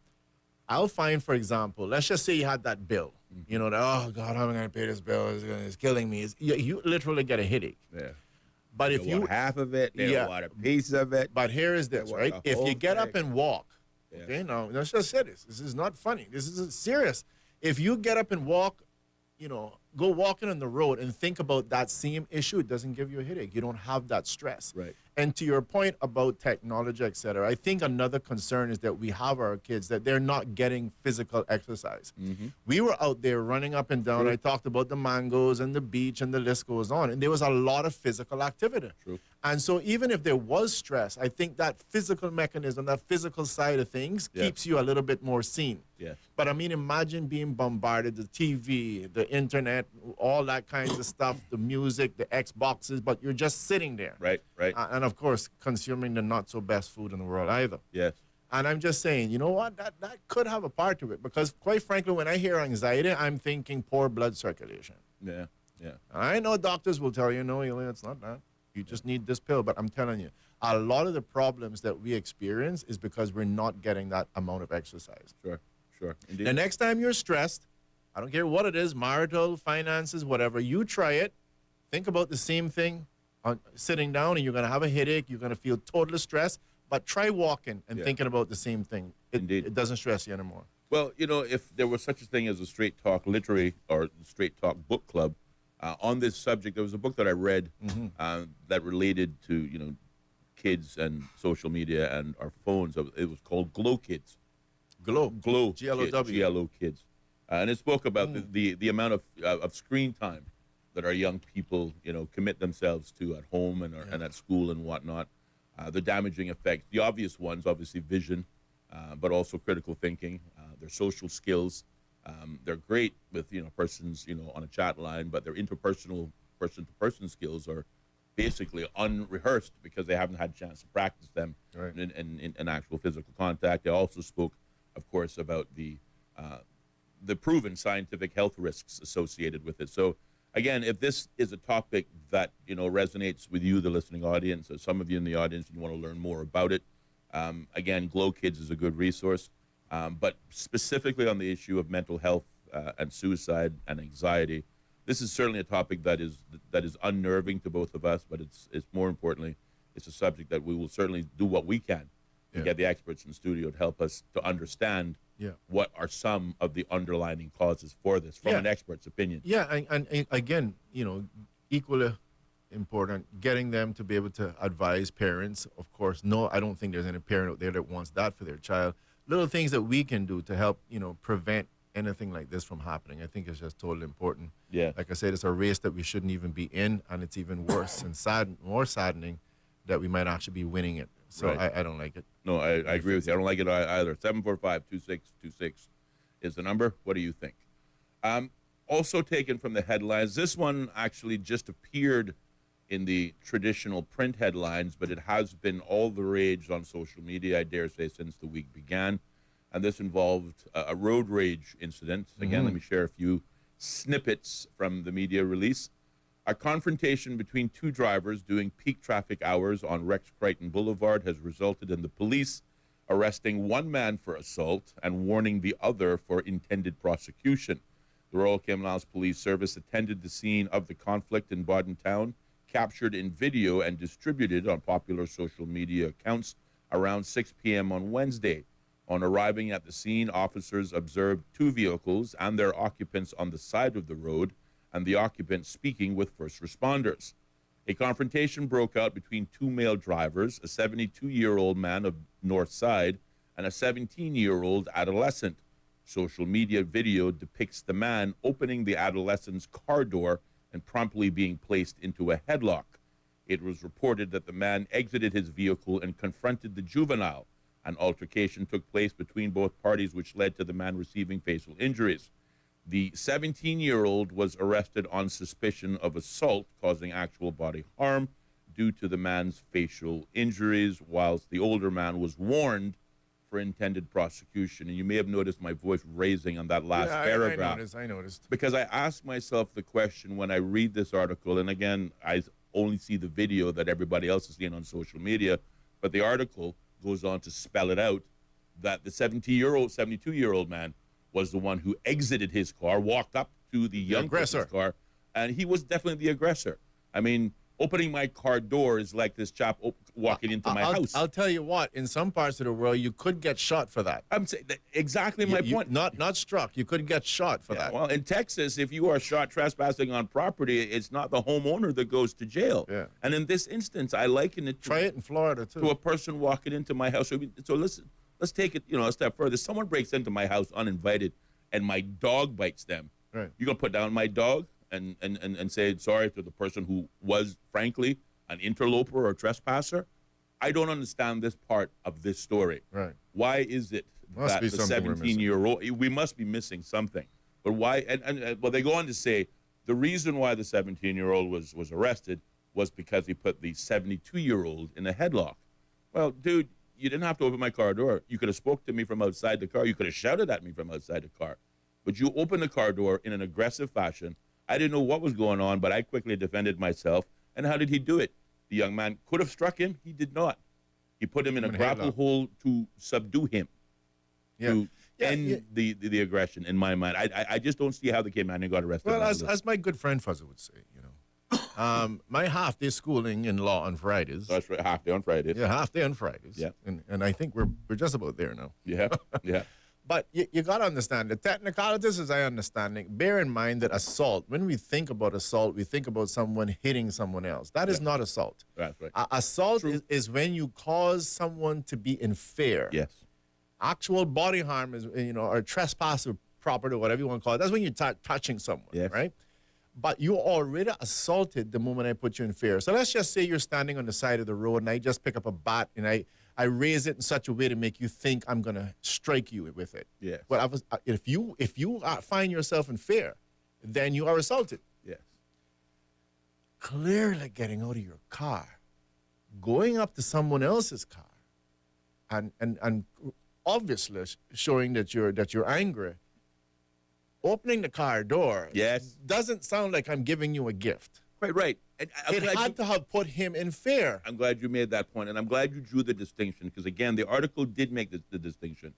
I'll find, for example, let's just say you had that bill. Oh, God, how am I going to pay this bill? It's killing me. You literally get a headache. Yeah. But if you want half of it, they don't want a piece of it. But here is this, right? If you get up and walk, okay, now let's just say this. This is not funny. This is serious. If you get up and walk, go walking on the road and think about that same issue, it doesn't give you a headache. You don't have that stress. Right. And to your point about technology, et cetera, I think another concern is that we have our kids, that they're not getting physical exercise. Mm-hmm. We were out there running up and down. True. I talked about the mangoes and the beach and the list goes on. And there was a lot of physical activity. True. And so even if there was stress, I think that physical mechanism, that physical side of things keeps you a little bit more seen. Yes. But I mean, imagine being bombarded, the TV, the internet, all that kinds of stuff, the music, the Xboxes, but you're just sitting there. Right. And of course, consuming the not so best food in the world either. Yes. And I'm just saying, you know what? That could have a part to it because quite frankly, when I hear anxiety, I'm thinking poor blood circulation. Yeah. And I know doctors will tell you, no, Ellio, it's not that. You just need this pill. But I'm telling you, a lot of the problems that we experience is because we're not getting that amount of exercise. Sure. Indeed. The next time you're stressed, I don't care what it is, marital, finances, whatever. You try it. Think about the same thing on sitting down, and you're going to have a headache. You're going to feel totally stressed. But try walking and thinking about the same thing. It doesn't stress you anymore. Well, you know, if there was such a thing as a Straight Talk literary or Straight Talk book club on this subject, there was a book that I read that related to, you know, kids and social media and our phones. It was called Glow Kids. Glow. G-L-O-W. G-L-O Kids. And it spoke about the amount of screen time that our young people, you know, commit themselves to at home and at school and whatnot. The damaging effects, the obvious ones, obviously vision, but also critical thinking, their social skills. They're great with, you know, persons, you know, on a chat line, but their interpersonal, person-to-person skills are basically unrehearsed because they haven't had a chance to practice them in actual physical contact. They also spoke, of course, about the proven scientific health risks associated with it. So, again, if this is a topic that, you know, resonates with you, the listening audience, or some of you in the audience, and you want to learn more about it, again, Glow Kids is a good resource. But specifically on the issue of mental health and suicide and anxiety, this is certainly a topic that is unnerving to both of us, but it's more importantly, it's a subject that we will certainly do what we can to get the experts in the studio to help us to understand what are some of the underlying causes for this from an expert's opinion. Yeah, and again, you know, equally important, getting them to be able to advise parents. Of course, no, I don't think there's any parent out there that wants that for their child. Little things that we can do to help, you know, prevent anything like this from happening. I think it's just totally important. Yeah. Like I said, it's a race that we shouldn't even be in, and it's even worse and more saddening that we might actually be winning it. So I don't like it. No, I agree with you. I don't like it either. 745-2626 is the number. What do you think? Also taken from the headlines, this one actually just appeared in the traditional print headlines, but it has been all the rage on social media, I dare say, since the week began. And this involved a road rage incident. Again, let me share a few snippets from the media release. A confrontation between two drivers doing peak traffic hours on Rex Crichton Boulevard has resulted in the police arresting one man for assault and warning the other for intended prosecution. The Royal Camel's Police Service attended the scene of the conflict in Bodden Town, captured in video and distributed on popular social media accounts around 6 p.m. on Wednesday. On arriving at the scene, officers observed two vehicles and their occupants on the side of the road, and the occupants speaking with first responders. A confrontation broke out between two male drivers, a 72-year-old man of North Side and a 17-year-old adolescent. Social media video depicts the man opening the adolescent's car door and promptly being placed into a headlock. It was reported that the man exited his vehicle and confronted the juvenile. An altercation took place between both parties, which led to the man receiving facial injuries. The 17-year-old was arrested on suspicion of assault causing actual body harm due to the man's facial injuries, whilst the older man was warned for intended prosecution. And you may have noticed my voice raising on that last paragraph. I noticed. Because I asked myself the question when I read this article, and again, I only see the video that everybody else is seeing on social media, but the article goes on to spell it out, that the 72-year-old man was the one who exited his car, walked up to the young person's car, and he was definitely the aggressor. I mean, opening my car door is like this chap walking into my house. I'll tell you what, in some parts of the world, you could get shot for that. I'm saying exactly my point. Not struck. You could get shot for that. Well, in Texas, if you are shot trespassing on property, it's not the homeowner that goes to jail. Yeah. And in this instance, I liken it to, try it in Florida too, to a person walking into my house. So listen, let's take it, a step further. Someone breaks into my house uninvited, and my dog bites them. Right. You gonna put down my dog and say sorry to the person who was, frankly, an interloper or trespasser? I don't understand this part of this story. Right. Why is it that the 17-year-old, we must be missing something. But why, well, they go on to say the reason why the 17-year-old was arrested was because he put the 72-year-old in a headlock. Well, dude, you didn't have to open my car door. You could have spoke to me from outside the car. You could have shouted at me from outside the car. But you opened the car door in an aggressive fashion. I didn't know what was going on, but I quickly defended myself. And how did he do it? The young man could have struck him. He did not. He put him in a grapple hold to subdue him. Yeah. end the aggression in my mind. I just don't see how the Caymanian got arrested. Well, as my good friend Fuzzy would say, my half-day schooling in law on Fridays. That's right, half-day on Fridays. Yeah, half-day on Fridays. Yeah. And I think we're just about there now. Yeah, yeah. But you got to understand, the technicalities, as I understand it, bear in mind that assault, when we think about assault, we think about someone hitting someone else. That is not assault. That's right. Assault is when you cause someone to be in fear. Yes. Actual body harm is, or trespass of property, whatever you want to call it. That's when you're touching someone, right? But you already assaulted the moment I put you in fear. So let's just say you're standing on the side of the road and I just pick up a bat and I raise it in such a way to make you think I'm going to strike you with it. Yes. Well, if you find yourself in fear, then you are assaulted. Yes. Clearly getting out of your car, going up to someone else's car, and obviously showing that you're angry, opening the car door doesn't sound like I'm giving you a gift. Right. It had to have put him in fear. I'm glad you made that point, and I'm glad you drew the distinction, because, again, the article did make the distinction.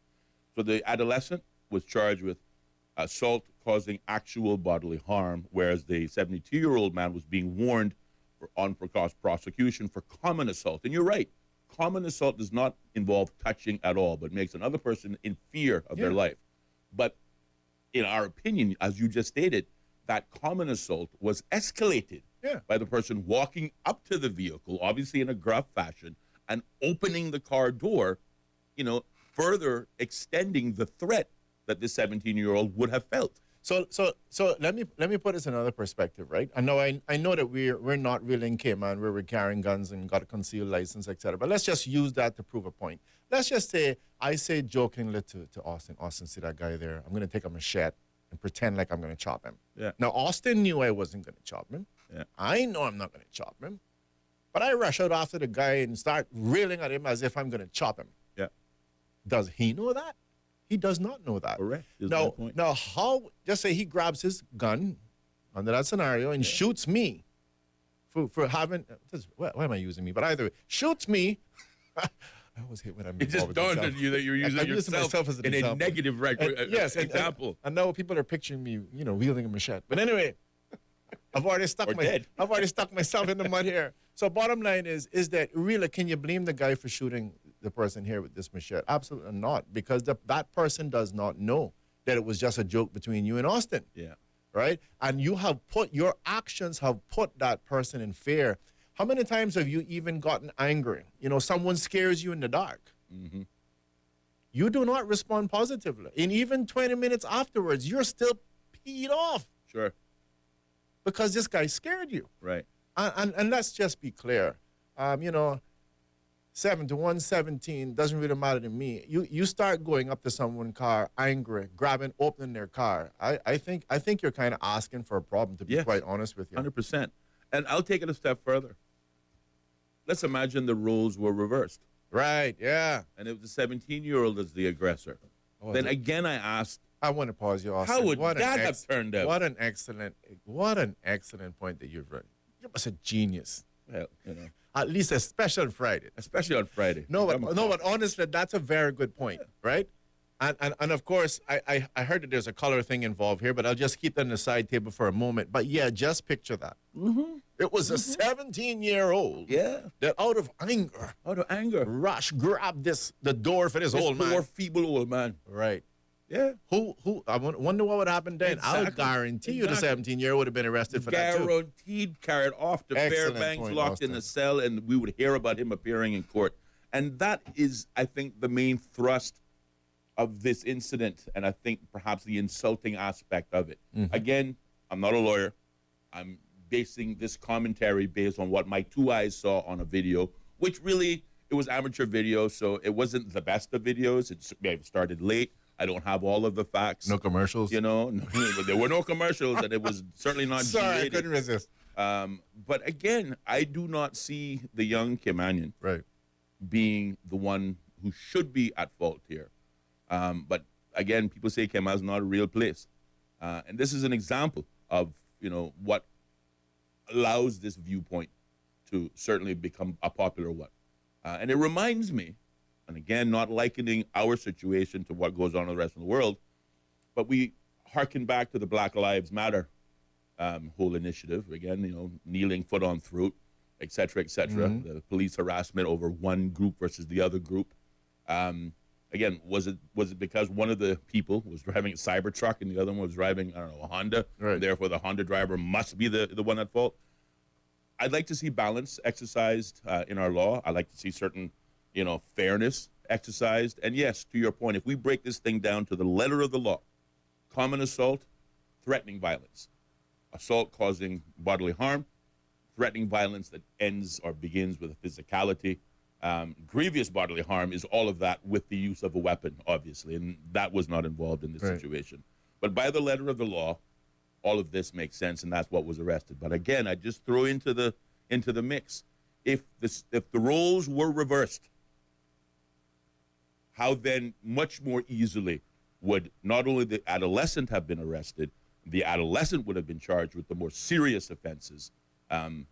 So the adolescent was charged with assault causing actual bodily harm, whereas the 72-year-old man was being warned on prosecution for common assault. And you're right. Common assault does not involve touching at all, but makes another person in fear of their life. But in our opinion, as you just stated, that common assault was escalated by the person walking up to the vehicle, obviously in a gruff fashion, and opening the car door, further extending the threat that this 17-year-old would have felt. So let me put this in another perspective, right? I know that we're not really in Cayman where we're carrying guns and got a concealed license, etc. But let's just use that to prove a point. Let's just say I say jokingly to Austin, see that guy there? I'm going to take a machete and pretend like I'm going to chop him. Yeah. Now, Austin knew I wasn't going to chop him. Yeah. I know I'm not going to chop him. But I rush out after the guy and start reeling at him as if I'm going to chop him. Yeah. Does he know that? He does not know that. Correct. Now, how, just say he grabs his gun under that scenario and shoots me for having, why am I using me? But either way, shoots me. I always hate when I'm It just dawned on you that you're using yourself as an in example. a negative example. And now people are picturing me, wielding a machete. But anyway, I've already stuck myself in the mud here. So bottom line is that really, can you blame the guy for shooting the person here with this machete? Absolutely not, because that person does not know that it was just a joke between you and Austin. Yeah. Right? And your actions have put that person in fear. How many times have you even gotten angry? Someone scares you in the dark. Mm-hmm. You do not respond positively. And even 20 minutes afterwards, you're still peed off. Sure. Because this guy scared you. Right. And let's just be clear. 7 to 117 doesn't really matter to me. You start going up to someone's car, angry, opening their car. I think you're kind of asking for a problem, to be quite honest with you. 100%. And I'll take it a step further. Let's imagine the roles were reversed. Right, yeah. And it was the 17-year-old as the aggressor. Then again, I asked, I want to pause you, Austin. How would that have turned out? What an excellent point that you've run. You're a genius. Well, At least especially on Friday. Especially on Friday. No, but honestly, that's a very good point, right? And of course, I heard that there's a color thing involved here, but I'll just keep that on the side table for a moment. But yeah, just picture that. Mm-hmm. It was a 17-year-old that out of anger, grabbed the door for this old man. Poor, feeble old man. Right. Yeah. Who? I wonder what would happen then. Exactly. I'll guarantee you the 17-year-old would have been arrested for that too. Guaranteed, carried off to Fairbanks, locked in the cell, and we would hear about him appearing in court. And that is, I think, the main thrust of this incident, and I think perhaps the insulting aspect of it. Mm-hmm. Again, I'm not a lawyer. I'm basing this commentary based on what my two eyes saw on a video, which really, it was amateur video, so it wasn't the best of videos. It started late. I don't have all of the facts. No commercials? There were no commercials, and it was certainly not Sorry, G-rated. I couldn't resist. But again, I do not see the young Caymanian being the one who should be at fault here. But again, people say Cayman is not a real place. And this is an example of, what allows this viewpoint to certainly become a popular one. And it reminds me and again, not likening our situation to what goes on in the rest of the world, but we harken back to the Black Lives Matter whole initiative. Again, kneeling, foot on throat, et cetera, the police harassment over one group versus the other group. Again, was it because one of the people was driving a Cybertruck and the other one was driving, I don't know, a Honda, and therefore the Honda driver must be the one at fault? I'd like to see balance exercised in our law. I'd like to see certain, fairness exercised. And yes, to your point, if we break this thing down to the letter of the law, common assault, threatening violence, assault causing bodily harm, threatening violence that ends or begins with a physicality, grievous bodily harm is all of that with the use of a weapon, obviously, and that was not involved in this situation. But by the letter of the law, all of this makes sense, and that's what was arrested. But again, I just throw into the mix, if the roles were reversed, how then much more easily would not only the adolescent have been arrested, the adolescent would have been charged with the more serious offenses. Where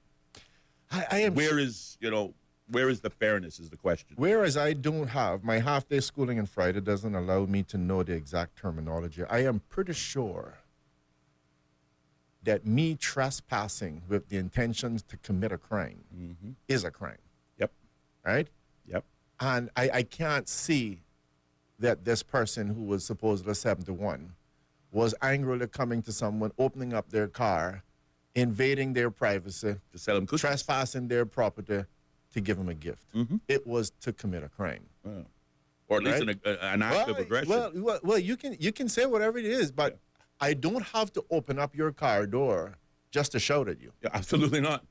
is the fairness is the question. Whereas I don't have, my half-day schooling on Friday doesn't allow me to know the exact terminology. I am pretty sure that me trespassing with the intentions to commit a crime is a crime. Yep. Right? Yep. And I can't see that this person who was supposedly 71 was angrily coming to someone, opening up their car, invading their privacy, to sell them cookies, trespassing their property, to give him a gift. It was to commit a crime, or at least an act of aggression. Well, you can say whatever it is, but I don't have to open up your car door just to shout at you. Yeah, absolutely not.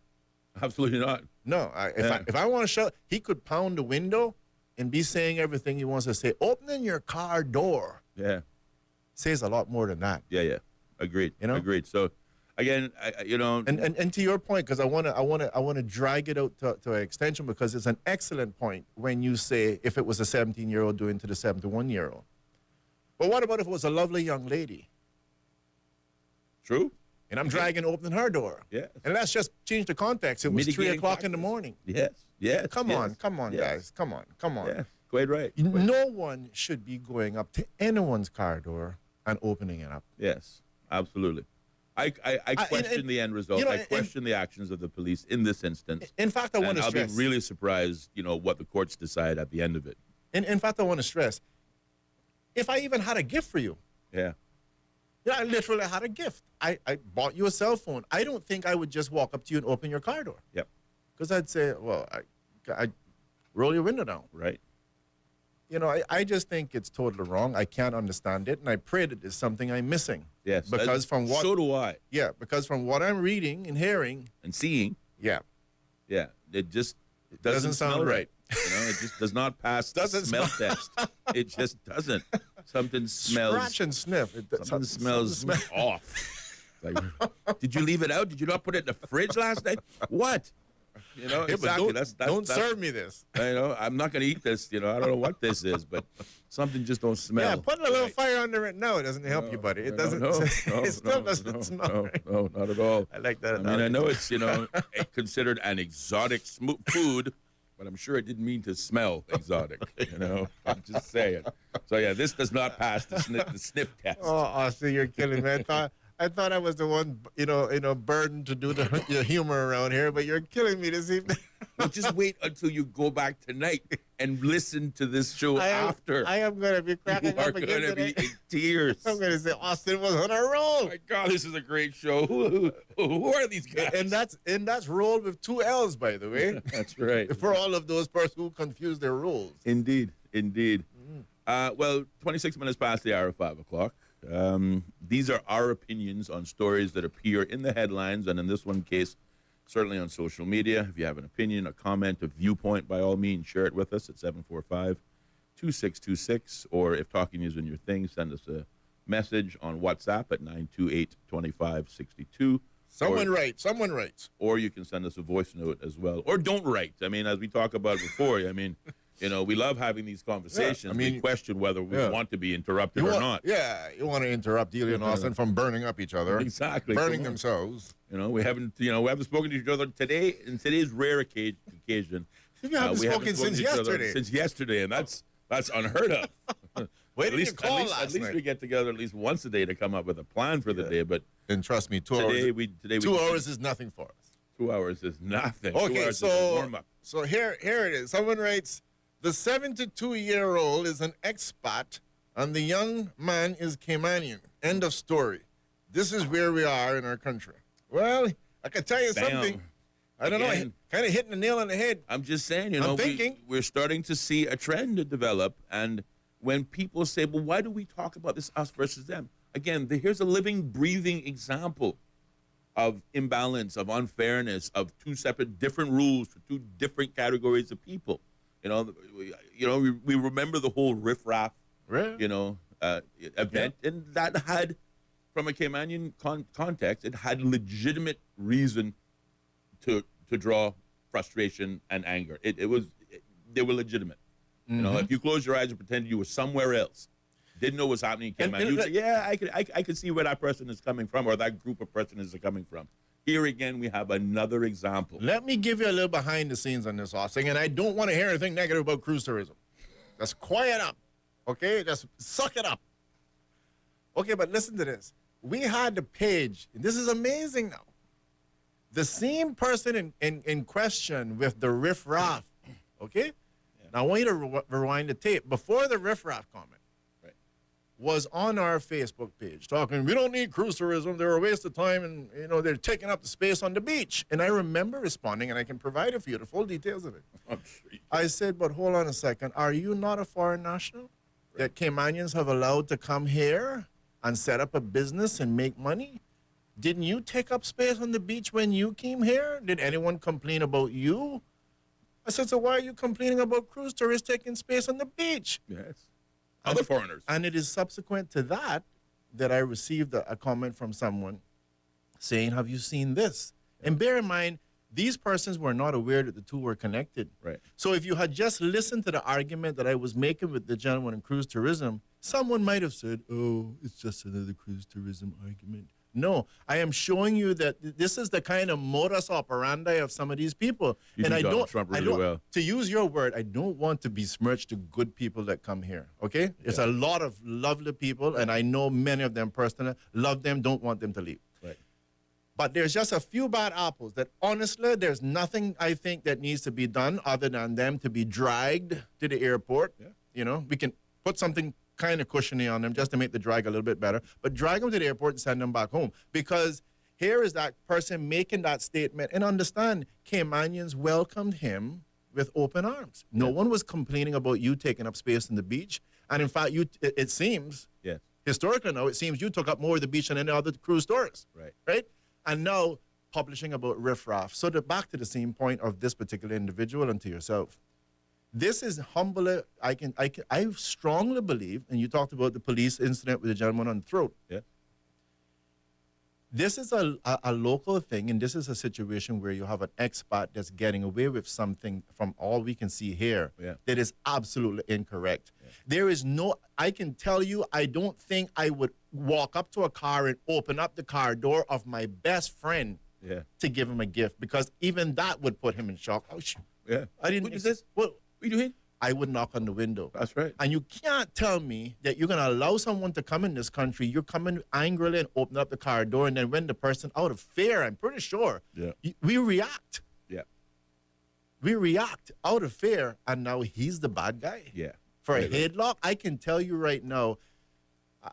Absolutely not. No, if I want to shout, he could pound the window and be saying everything he wants to say. Opening your car door, says a lot more than that. Yeah, agreed. Agreed. So. Again, and to your point, because I want to drag it out to an extension, because it's an excellent point when you say if it was a 17-year-old doing to the 71-year-old. But what about if it was a lovely young lady? True. And I'm opening her door. Yeah. And let's just change the context. It was 3 o'clock in the morning. Yes. Come on, guys. Come on. Yeah, quite right. No one should be going up to anyone's car door and opening it up. Yes, absolutely. I question the end result. I question the actions of the police in this instance. In fact, I want to stress. I'll be really surprised, what the courts decide at the end of it. In fact, I want to stress, if I even had a gift for you. Yeah, I literally had a gift. I bought you a cell phone. I don't think I would just walk up to you and open your car door. Yep. Because I'd say, well, I roll your window down. Right. I just think it's totally wrong. I can't understand it, and I pray that there's something I'm missing. Yes, because so do I. Yeah, because from what I'm reading and hearing and seeing, yeah, it just doesn't sound right. It just does not pass the smell test. It just doesn't. Something smells. Scratch and sniff. Something smells off. Like, did you leave it out? Did you not put it in the fridge last night? What? Exactly. Don't serve me this. I'm not going to eat this. I don't know what this is, but something just don't smell. Yeah, putting a little fire under it. No, it doesn't help you, buddy. It doesn't. It still doesn't smell right. No, not at all. I like that. I know it's considered an exotic food, but I'm sure it didn't mean to smell exotic. I'm just saying. So yeah, this does not pass the sniff test. Oh, see, you're killing me. I thought I was the one, burdened to do the humor around here, but you're killing me this evening. Well, just wait until you go back tonight and listen to this show after. I am going to be cracking up again. You are going to be in tears. I'm going to say Austin was on a roll. Oh my God, this is a great show. Who are these guys? And that's rolled with 2 L's, by the way. That's right. For all of those persons who confuse their rules. Indeed. Well, 26 minutes past the hour of 5 o'clock. These are our opinions on stories that appear in the headlines, and in this one case, certainly on social media. If you have an opinion, a comment, a viewpoint, by all means, share it with us at 745-2626, or if talking isn't your thing, send us a message on WhatsApp at 928-2562. Someone writes. Or you can send us a voice note as well. Or don't write. I mean, as we talked about before, we love having these conversations. Yeah, we question whether we want to be interrupted or not. Yeah, you want to interrupt Ellio and Austin from burning up each other. Exactly. Burning themselves. We haven't spoken to each other today, in today's rare occasion. You haven't spoken since yesterday. Since yesterday, and that's unheard of. Wait till you call last At least night. we get together at least once a day to come up with a plan for the day. But and trust me, 2 today hours. we 2 hours is nothing for us. 2 hours is nothing. 2 Okay, hours is a warm-up. so here it is. Someone writes, the 72-year-old is an expat, and the young man is Caymanian. End of story. This is where we are in our country. Well, I can tell you something. I don't know, kind of hitting the nail on the head. I'm just saying, I'm thinking. we're starting to see a trend to develop, and when people say, well, why do we talk about this us versus them? Again, here's a living, breathing example of imbalance, of unfairness, of two separate different rules for two different categories of people. We remember the whole riffraff, event, and that had, from a Caymanian context, it had legitimate reason to draw frustration and anger. They were legitimate. Mm-hmm. If you closed your eyes and pretended you were somewhere else, didn't know what's happening in Cayman, you'd say, yeah, I could see where that person is coming from, or that group of persons is coming from. Here again, we have another example. Let me give you a little behind the scenes on this, Austin, and I don't want to hear anything negative about cruise tourism. Just quiet up, okay? Just suck it up. Okay, but listen to this. We had the page, and this is amazing now. The same person in question with the riff-raff, okay? Yeah. Now, I want you to rewind the tape. Before the riff-raff comment, was on our Facebook page talking, we don't need cruise tourism, they're a waste of time, and they're taking up the space on the beach. And I remember responding, and I can provide it for you, the full details of it. I said, but hold on a second, are you not a foreign national that Caymanians have allowed to come here and set up a business and make money? Didn't you take up space on the beach when you came here? Did anyone complain about you? I said, so why are you complaining about cruise tourists taking space on the beach? Yes. Other foreigners. And it is subsequent to that I received a comment from someone saying, have you seen this? Yeah. And bear in mind, these persons were not aware that the two were connected. Right. So if you had just listened to the argument that I was making with the gentleman in cruise tourism, someone might have said, oh, it's just another cruise tourism argument. No, I am showing you that this is the kind of modus operandi of some of these people. You and Donald Trump really well. To use your word, I don't want to besmirch the good people that come here, okay? There's a lot of lovely people, and I know many of them personally, love them, don't want them to leave. Right. But there's just a few bad apples that, honestly, there's nothing I think that needs to be done other than them to be dragged to the airport. Yeah. We can put something kind of cushiony on them just to make the drag a little bit better, but drag them to the airport and send them back home, because here is that person making that statement. And understand, Caymanians welcomed him with open arms. No one was complaining about you taking up space on the beach, and in fact, it seems, historically now, it seems you took up more of the beach than any other cruise tourist. Right? And now publishing about riffraff. So back to the same point of this particular individual and to yourself. This is humbly, I strongly believe, and you talked about the police incident with the gentleman on the throat. Yeah. This is a local thing, and this is a situation where you have an expat that's getting away with something from all we can see here that is absolutely incorrect. Yeah. There is I can tell you, I don't think I would walk up to a car and open up the car door of my best friend to give him a gift, because even that would put him in shock. Oh, shoot. Yeah. I didn't. What is this? What are you doing? I would knock on the window. That's right. And you can't tell me that you're going to allow someone to come in this country, you're coming angrily and open up the car door, and then when the person, out of fear, I'm pretty sure, we react. Yeah. We react out of fear, and now he's the bad guy. Yeah. For a headlock, I can tell you right now,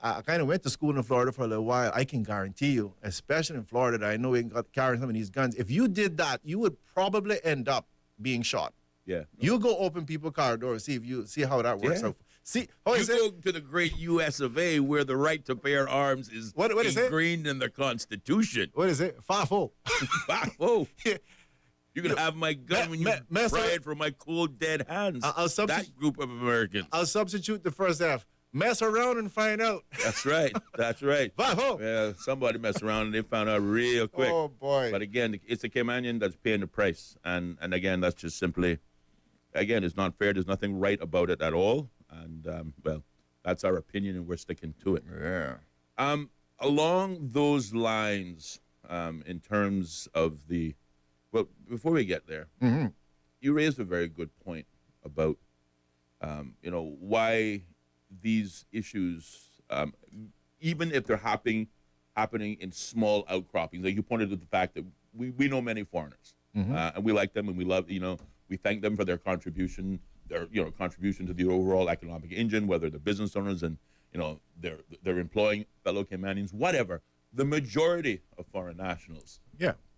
I kind of went to school in Florida for a little while. I can guarantee you, especially in Florida, that I know we got carrying some of these guns. If you did that, you would probably end up being shot. Yeah. You go open people's car doors, see how that works out. See, you go to the great U.S. of A., where the right to bear arms is ingrained in the Constitution. What is it? 5-0. 5-0. You can have my gun when you pry it from my cold, dead hands. That group of Americans. I'll substitute the first half. Mess around and find out. That's right. That's right. 5-0. Yeah, somebody messed around and they found out real quick. Oh, boy. But again, it's the Caymanian that's paying the price. And again, that's just simply... Again, it's not fair. There's nothing right about it at all. And, well, that's our opinion, and we're sticking to it. Yeah. Along those lines, in terms of the... Well, before we get there, you raised a very good point about, why these issues, even if they're happening in small outcroppings, like you pointed to the fact that we know many foreigners, and we like them and we love, we thank them for their contribution to the overall economic engine, whether they're business owners and, they're employing fellow Caymanians, whatever. The majority of foreign nationals,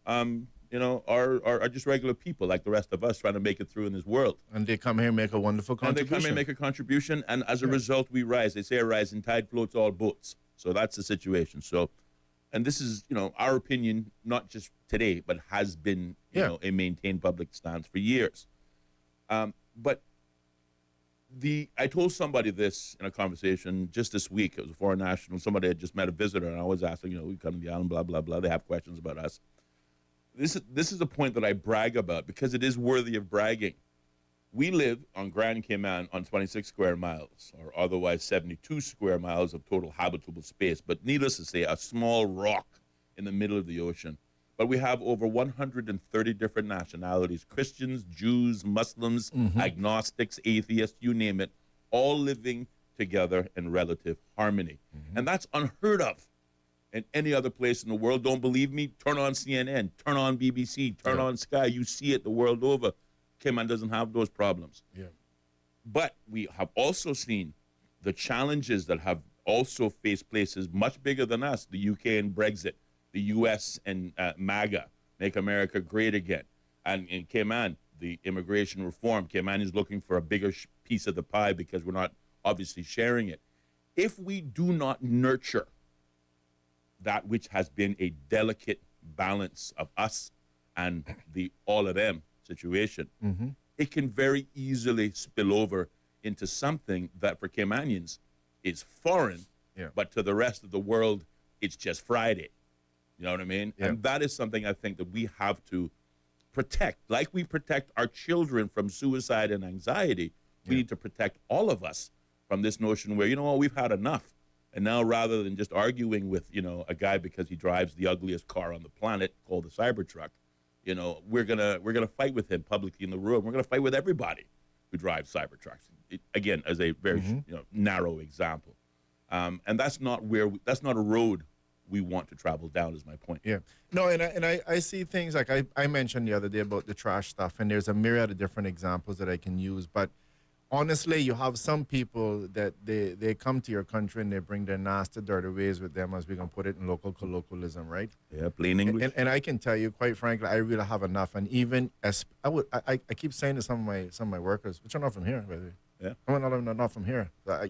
are just regular people like the rest of us trying to make it through in this world. And they come here and make a wonderful contribution. And they come here and make a contribution, and as a result, we rise. They say a rising tide floats all boats. So that's the situation. So, and this is, our opinion, not just today, but has been, a maintained public stance for years. But I told somebody this in a conversation just this week. It was a foreign national. Somebody had just met a visitor, and I was asking, we come to the island, blah, blah, blah. They have questions about us. This is a point that I brag about because it is worthy of bragging. We live on Grand Cayman on 26 square miles, or otherwise 72 square miles of total habitable space. But needless to say, a small rock in the middle of the ocean. But we have over 130 different nationalities, Christians, Jews, Muslims, agnostics, atheists, you name it, all living together in relative harmony. And that's unheard of in any other place in the world. Don't believe me? Turn on CNN, turn on BBC, turn on Sky. You see it the world over. Cayman doesn't have those problems. But we have also seen the challenges that have also faced places much bigger than us, the UK and Brexit, the US and MAGA, Make America Great Again. And in Cayman, the immigration reform, Cayman is looking for a bigger piece of the pie because we're not obviously sharing it. If we do not nurture that which has been a delicate balance of us and the all of them situation, it can very easily spill over into something that for Caymanians is foreign, but to the rest of the world, it's just Friday. You know what I mean? And that is something I think that we have to protect. Like we protect our children from suicide and anxiety, we need to protect all of us from this notion where, we've had enough. And now rather than just arguing with, a guy because he drives the ugliest car on the planet called the Cybertruck, we're gonna fight with him publicly in the road. We're gonna fight with everybody who drives Cybertrucks. Again, as a very narrow example, and that's not a road we want to travel down. Is my point. No, and I see things like I mentioned the other day about the trash stuff, and there's a myriad of different examples that I can use, but honestly, you have some people that they come to your country and they bring their nasty, dirty ways with them, as we can put it in local colloquialism, right? Yeah, plain English. And I can tell you, quite frankly, I really have enough. And even as I keep saying to some of my workers, which are not from here, by the way. Yeah, I'm not from here. I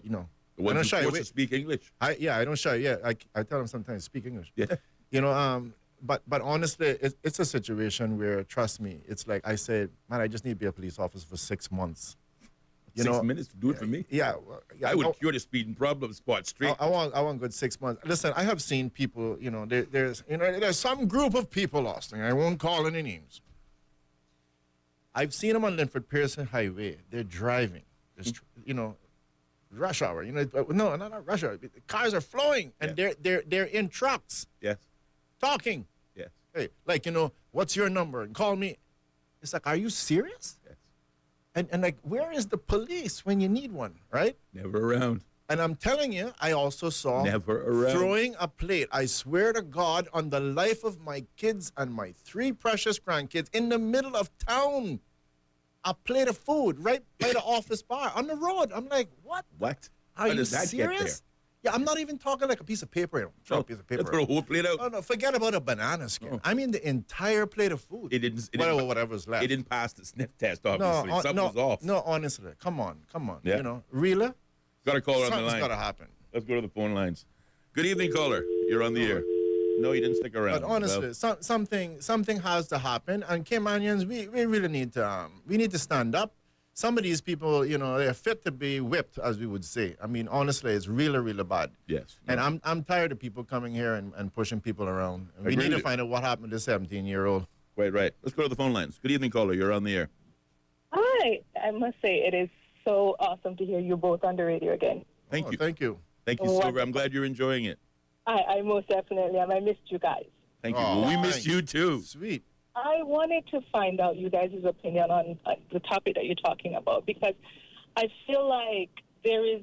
don't shy away. To speak English. I don't shy. Yeah, I tell them sometimes speak English. Yeah. But honestly, it's a situation where, trust me, it's like I said, man, I just need to be a police officer for 6 months. 6 minutes to do it for me? Yeah. I would cure the speeding problem spot straight. I want good 6 months. Listen, I have seen people, there's some group of people, Austin, I won't call any names. I've seen them on Linford Pearson Highway. They're driving. There's, rush hour. No, not rush hour. Cars are flowing, and they're in trucks. Yes. Talking. Yes. Hey, what's your number? And call me. It's like, are you serious? Yes. And like, where is the police when you need one, right? Never around. And I'm telling you, I also saw never around throwing a plate. I swear to God, on the life of my kids and my 3 precious grandkids, in the middle of town, a plate of food right by the office bar on the road. I'm like, what? What? Are you serious? Yeah, I'm not even talking like a piece of paper. Throw a piece of paper. Throw a whole plate out. Oh, no, forget about a banana skin. Oh. I mean the entire plate of food. Whatever's left. It didn't pass the sniff test, obviously. Something was off. No, honestly, come on. Yeah. Really? Got a caller on the line. Something's got to happen. Let's go to the phone lines. Good evening, caller. You're on the air. No, you didn't stick around. But honestly, something has to happen, and Caymanians, we really need to stand up. Some of these people, they're fit to be whipped, as we would say. I mean, honestly, it's really, really bad. Yes. And I'm tired of people coming here and pushing people around. We need to find out what happened to 17-year-old. Quite right. Let's go to the phone lines. Good evening, caller. You're on the air. Hi. I must say, it is so awesome to hear you both on the radio again. Thank you. Thank you. Thank you, Silver. I'm glad you're enjoying it. I most definitely am. I missed you guys. Thank you. Well, we missed you, too. Sweet. I wanted to find out you guys' opinion on the topic that you're talking about, because I feel like there is,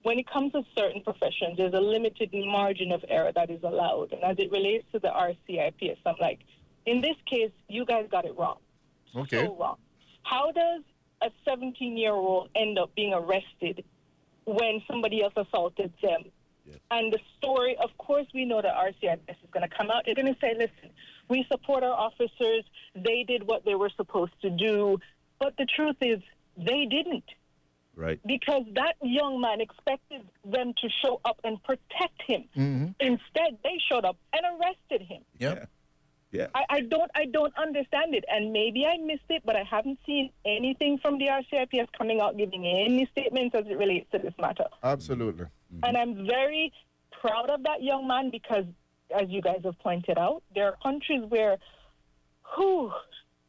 when it comes to certain professions, there's a limited margin of error that is allowed. And as it relates to the RCIPS, I'm like, in this case, you guys got it wrong. Okay. So wrong. How does a 17-year-old end up being arrested when somebody else assaulted them? Yes. And the story, of course, we know that RCIPS is going to come out. They're going to say, listen, we support our officers. They did what they were supposed to do. But the truth is, they didn't. Right. Because that young man expected them to show up and protect him. Mm-hmm. Instead, they showed up and arrested him. Yep. Yeah. I don't understand it. And maybe I missed it, but I haven't seen anything from the RCIPS coming out giving any statements as it relates to this matter. Absolutely. Mm-hmm. And I'm very proud of that young man because, as you guys have pointed out, there are countries where,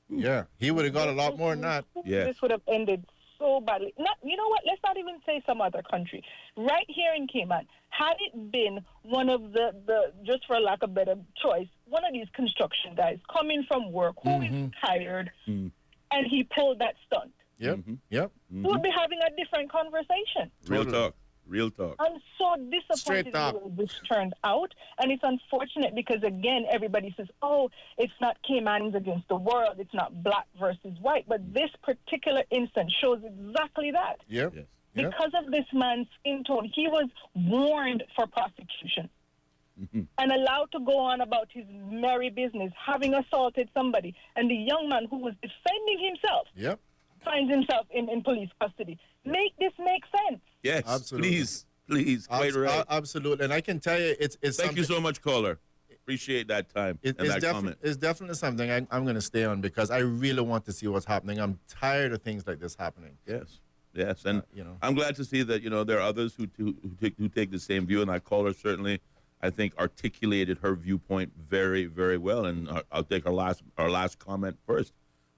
yeah, he would have got a lot more than that. Yeah. This would have ended so badly. Not, you know what? Let's not even say some other country. Right here in Cayman, had it been one of the just for lack of better choice, one of these construction guys coming from work who is tired, and he pulled that stunt. Yep. Yep. We would be having a different conversation. Real talk. Real talk. I'm so disappointed in the way this turned out. And it's unfortunate because, again, everybody says, oh, it's not Caymans against the world. It's not black versus white. But this particular instance shows exactly that. Yep. Yes. Because of this man's skin tone, he was warned for prosecution and allowed to go on about his merry business, having assaulted somebody. And the young man who was defending himself finds himself in police custody. Make this make sense. Yes, absolutely. Please, quite right. Absolutely, and I can tell you, it's Thank you so much, caller. Appreciate that time and that comment. It's definitely something I'm going to stay on because I really want to see what's happening. I'm tired of things like this happening. Yes, and I'm glad to see that there are others who take the same view, and that caller certainly, I think, articulated her viewpoint very, very well. And I'll take our last comment first.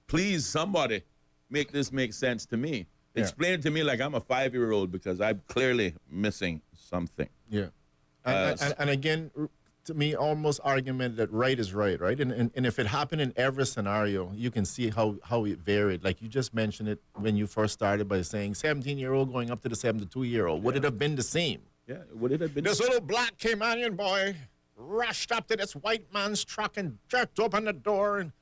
Please, somebody, make this make sense to me. Explain it to me like I'm a 5-year-old because I'm clearly missing something. Yeah. And again, to me, almost argument that right is right? And if it happened in every scenario, you can see how it varied. Like you just mentioned it when you first started by saying 17-year-old going up to the 72-year-old. Would it have been the same? Yeah, would it have been? This little black Caymanian boy rushed up to this white man's truck and jerked open the door and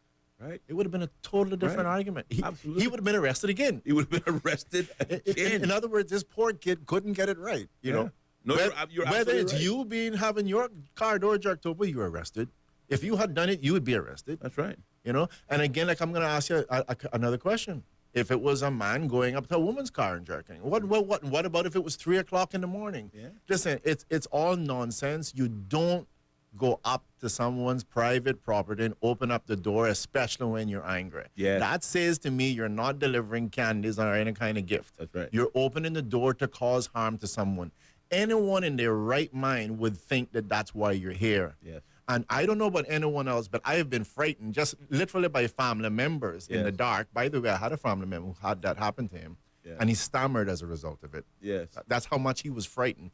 right? It would have been a totally different argument. He would have been arrested again. He would have been arrested again. In other words, this poor kid couldn't get it right. You know, no, you're whether it's right. you having your car door jerked open, you were arrested. If you had done it, you would be arrested. That's right. And again, like I'm going to ask you another question. If it was a man going up to a woman's car and jerking, what about if it was 3:00 in the morning? Yeah. Listen, it's all nonsense. You don't go up to someone's private property and open up the door, especially when you're angry. Yeah. That says to me you're not delivering candies or any kind of gift. That's right. You're opening the door to cause harm to someone. Anyone in their right mind would think that that's why you're here. Yes. And I don't know about anyone else, but I have been frightened just literally by family members in the dark. By the way, I had a family member who had that happen to him, and he stammered as a result of it. Yes. That's how much he was frightened.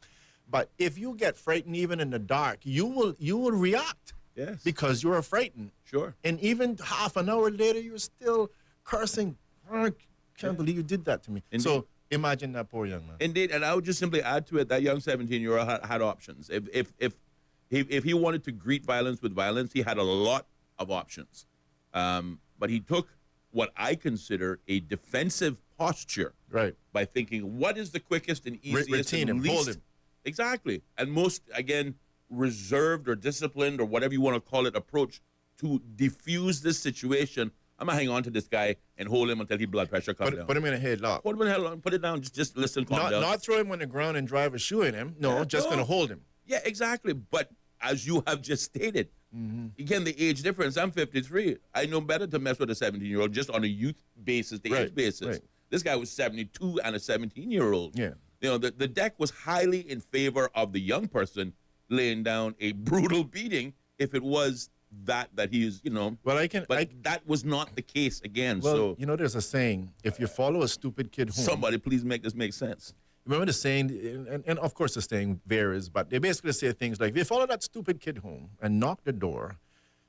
But if you get frightened even in the dark, you will react. Yes. Because you're frightened. Sure. And even half an hour later, you're still cursing. I can't believe you did that to me. Indeed. So imagine that poor young man. Indeed, and I would just simply add to it that young 17-year-old had options. If he wanted to greet violence with violence, he had a lot of options. But he took what I consider a defensive posture. Right. By thinking, what is the quickest and easiest and least... hold him. Exactly. And most, again, reserved or disciplined or whatever you want to call it approach to diffuse this situation. I'm going to hang on to this guy and hold him until his blood pressure comes down. Put him in a headlock. Hold him in a headlock. Put it down. Just listen, calm down. Not throw him on the ground and drive a shoe in him. No, just going to hold him. Yeah, exactly. But as you have just stated, again, the age difference. I'm 53. I know better to mess with a 17-year-old just on a youth basis, age basis. Right. This guy was 72 and a 17-year-old. Yeah. The deck was highly in favor of the young person laying down a brutal beating if it was that he is, Well, that was not the case again. Well, there's a saying, if you follow a stupid kid home. Somebody please make this make sense. Remember the saying, and of course the saying varies, but they basically say things like, if you follow that stupid kid home and knock the door,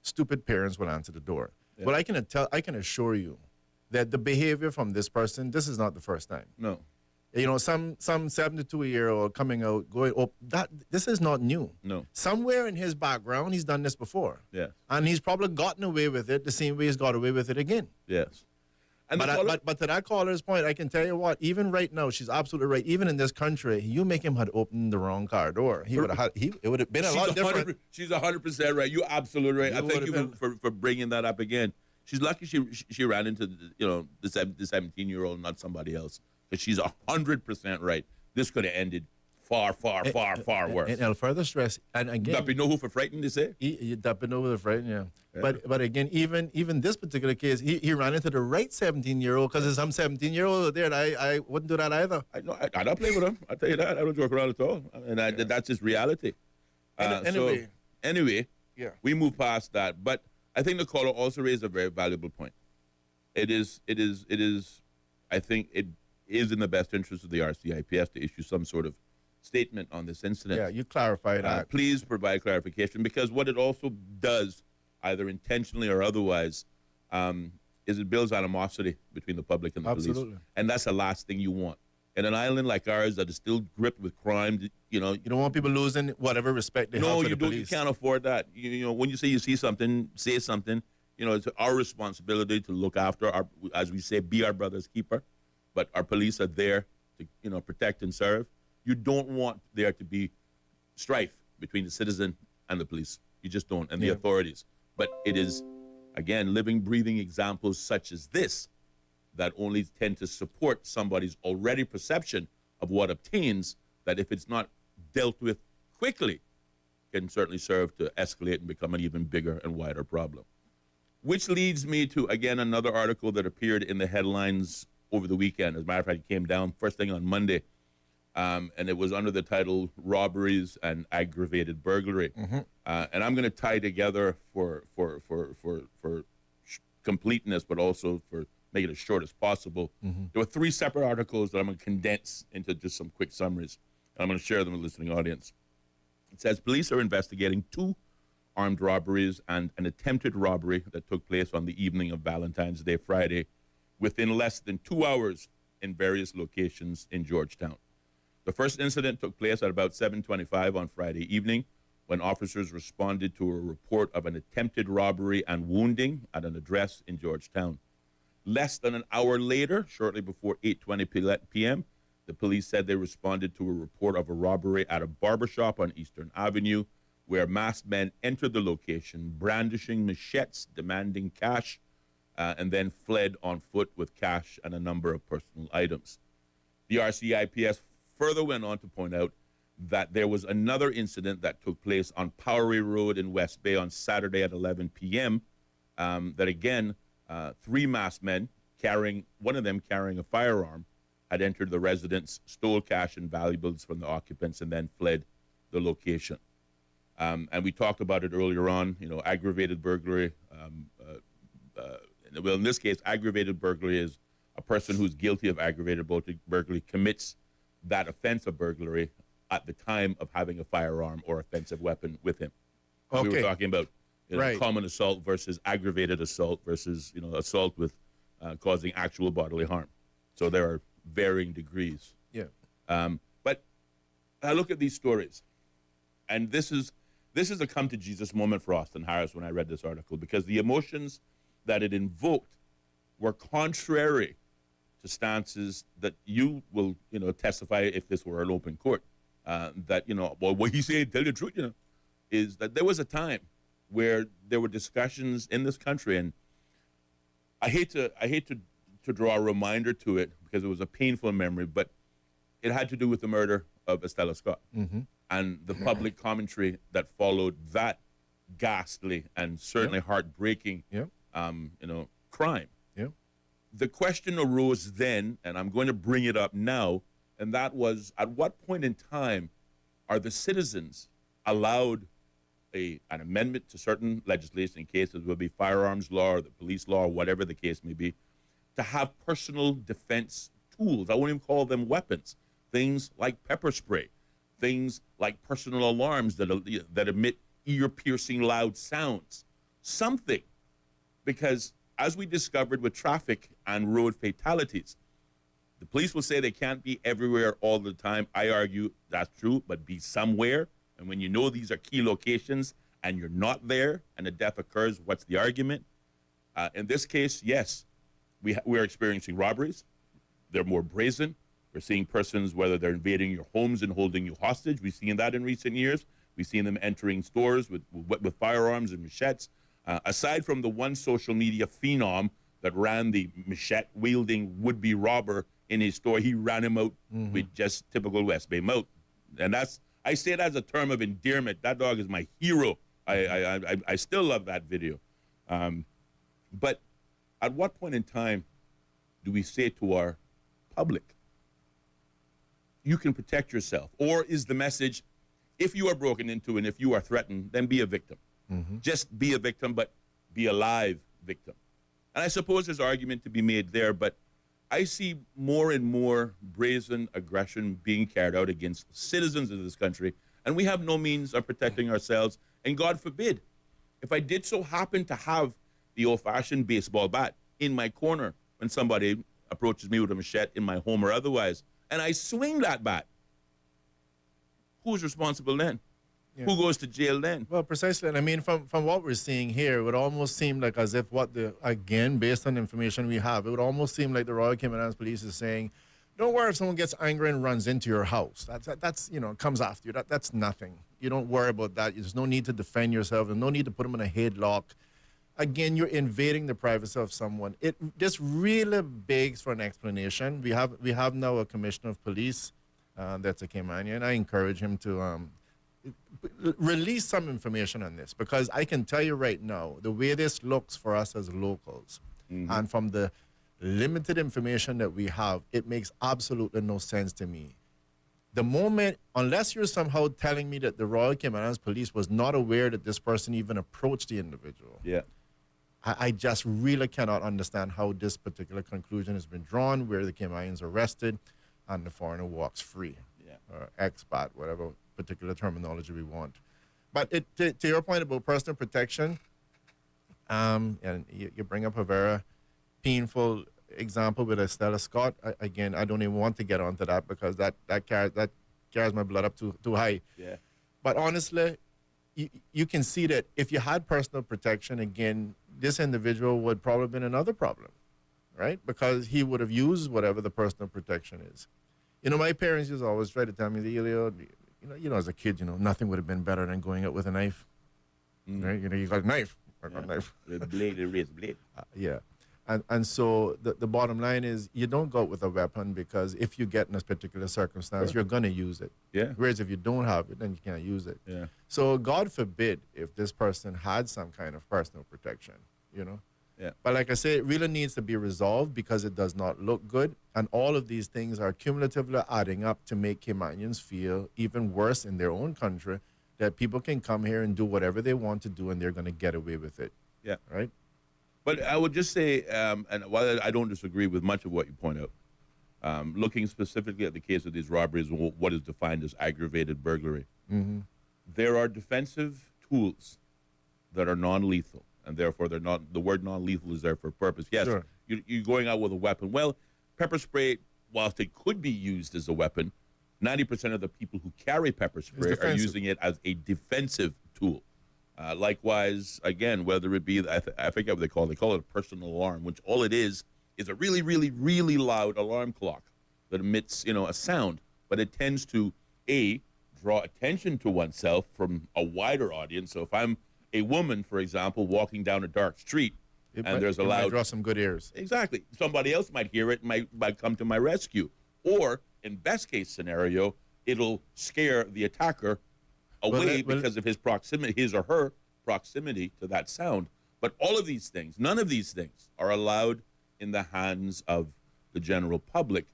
stupid parents will answer the door. Yeah. But I can assure you that the behavior from this person, this is not the first time. No. You know, some 72-year-old coming out, going, oh, this is not new. No. Somewhere in his background, he's done this before. Yes. And he's probably gotten away with it the same way he's got away with it again. Yes. And but to that caller's point, I can tell you what, even right now, she's absolutely right. Even in this country, you make him had opened the wrong car door. It would have been a lot different. She's 100% right. You're absolutely right. I thank you for bringing that up again. She's lucky she ran into the 17-year-old, not somebody else. Because she's 100% right. This could have ended far worse. And I'll further stress, and again, that be no who for frightened, they say. That be no who for frightened, yeah. But again, even this particular case, he ran into the right 17-year-old because there's some 17-year-old there, and I wouldn't do that either. I don't play with him. I tell you that. I don't joke around at all. And that's just reality. Anyway, yeah, we move past that. But I think the caller also raised a very valuable point. It is. I think it is in the best interest of the RCIPS to issue some sort of statement on this incident. Yeah, you clarify that. Please provide clarification, because what it also does, either intentionally or otherwise, is it builds animosity between the public and the police. And that's the last thing you want. In an island like ours that is still gripped with crime, you don't want people losing whatever respect they have for the police. You can't afford that. You know, when you see something, say something. You know, it's our responsibility to look after our, as we say, be our brother's keeper. But our police are there to, protect and serve. You don't want there to be strife between the citizen and the police. You just don't, and the authorities. But it is, again, living, breathing examples such as this that only tend to support somebody's already perception of what obtains, that if it's not dealt with quickly, can certainly serve to escalate and become an even bigger and wider problem. Which leads me to, again, another article that appeared in the headlines over the weekend. As a matter of fact, it came down first thing on Monday, and it was under the title Robberies and Aggravated Burglary. Mm-hmm. And I'm going to tie together for completeness, but also for make it as short as possible. Mm-hmm. There were 3 separate articles that I'm going to condense into just some quick summaries. And I'm going to share them with the listening audience. It says police are investigating 2 armed robberies and an attempted robbery that took place on the evening of Valentine's Day Friday within less than 2 hours in various locations in Georgetown. The first incident took place at about 7:25 on Friday evening when officers responded to a report of an attempted robbery and wounding at an address in Georgetown. Less than an hour later, shortly before 8:20 p.m., the police said they responded to a report of a robbery at a barbershop on Eastern Avenue where masked men entered the location brandishing machetes, demanding cash, and then fled on foot with cash and a number of personal items. The RCIPS further went on to point out that there was another incident that took place on Powery Road in West Bay on Saturday at 11 p.m. That again, 3 masked men, one of them carrying a firearm, had entered the residence, stole cash and valuables from the occupants, and then fled the location. And we talked about it earlier on, aggravated burglary. Well, in this case, aggravated burglary is a person who's guilty of aggravated burglary commits that offense of burglary at the time of having a firearm or offensive weapon with him. Okay. We were talking about right. common assault versus aggravated assault versus assault with causing actual bodily harm. So there are varying degrees. Yeah. But I look at these stories, and this is a come to Jesus moment for Austin Harris when I read this article, because the emotions that it invoked were contrary to stances that you will, testify if this were an open court. That, what he said, tell you the truth, is that there was a time where there were discussions in this country, and I hate to draw a reminder to it because it was a painful memory, but it had to do with the murder of Estella Scott and the public commentary that followed that ghastly and certainly heartbreaking, crime. Yeah. The question arose then, and I'm going to bring it up now, and that was, at what point in time are the citizens allowed an amendment to certain legislation, in case it will be firearms law or the police law or whatever the case may be, to have personal defense tools? I won't even call them weapons. Things like pepper spray, things like personal alarms that emit ear-piercing loud sounds. Something Because as we discovered with traffic and road fatalities, the police will say they can't be everywhere all the time. I argue that's true, but be somewhere. And when you know these are key locations and you're not there and a death occurs, what's the argument? In this case, yes, we're experiencing robberies. They're more brazen. We're seeing persons, whether they're invading your homes and holding you hostage. We've seen that in recent years. We've seen them entering stores with firearms and machetes. Aside from the one social media phenom that ran the machete-wielding would-be robber in his store, he ran him out with just typical West Bay mouth. And I say that as a term of endearment. That dog is my hero. I still love that video. But at what point in time do we say to our public, you can protect yourself? Or is the message, if you are broken into and if you are threatened, then be a victim. Just be a victim, but be a live victim. And I suppose there's argument to be made there, but I see more and more brazen aggression being carried out against citizens of this country, and we have no means of protecting ourselves. And God forbid, if I did so happen to have the old-fashioned baseball bat in my corner when somebody approaches me with a machete in my home or otherwise, and I swing that bat, who's responsible then? Yeah. Who goes to jail then? Well, precisely. And I mean, from what we're seeing here, it would almost seem like as if again, based on information we have, it would almost seem like the Royal Cayman Islands Police is saying, don't worry if someone gets angry and runs into your house. That's comes after you. That's nothing. You don't worry about that. There's no need to defend yourself. There's no need to put them in a headlock. Again, you're invading the privacy of someone. It just really begs for an explanation. We have now a commissioner of police that's a Caymanian, and I encourage him to release some information on this, because I can tell you right now, the way this looks for us as locals, and from the limited information that we have, it makes absolutely no sense to me. The moment, unless you're somehow telling me that the Royal Cayman Islands Police was not aware that this person even approached the individual, I just really cannot understand how this particular conclusion has been drawn, where the Caymanians arrested and the foreigner walks free, or expat, whatever particular terminology we want. But to your point about personal protection, and you bring up a very painful example with Estella Scott. Again, I don't even want to get onto that, because that carries my blood up too high. Yeah. But honestly, you can see that if you had personal protection, again, this individual would probably have been another problem, right? Because he would have used whatever the personal protection is. You know, my parents used to always try to tell me, Ellio, as a kid, nothing would have been better than going out with a knife, right? You got a knife. I got a knife. A blade, a razor blade. Yeah. And so the bottom line is, you don't go out with a weapon, because if you get in a particular circumstance, you're going to use it. Yeah. Whereas if you don't have it, then you can't use it. Yeah. So God forbid if this person had some kind of personal protection, Yeah. But like I say, it really needs to be resolved, because it does not look good. And all of these things are cumulatively adding up to make Caymanians feel even worse in their own country, that people can come here and do whatever they want to do and they're going to get away with it. Yeah. Right? But I would just say, and while I don't disagree with much of what you point out, looking specifically at the case of these robberies, what is defined as aggravated burglary, there are defensive tools that are non-lethal, and therefore they're not. The word non-lethal is there for a purpose. Yes, sure. You're going out with a weapon. Well, pepper spray, whilst it could be used as a weapon, 90% of the people who carry pepper spray are using it as a defensive tool. Likewise, again, whether it be, I forget what they call it a personal alarm, which all it is a really, really, really loud alarm clock that emits, a sound, but it tends to, draw attention to oneself from a wider audience. So if I'm a woman, for example, walking down a dark street, there's a loud... might draw some good ears. Exactly. Somebody else might hear it and might come to my rescue. Or, in best case scenario, it'll scare the attacker away because of his or her proximity to that sound. But all of these things, none of these things are allowed in the hands of the general public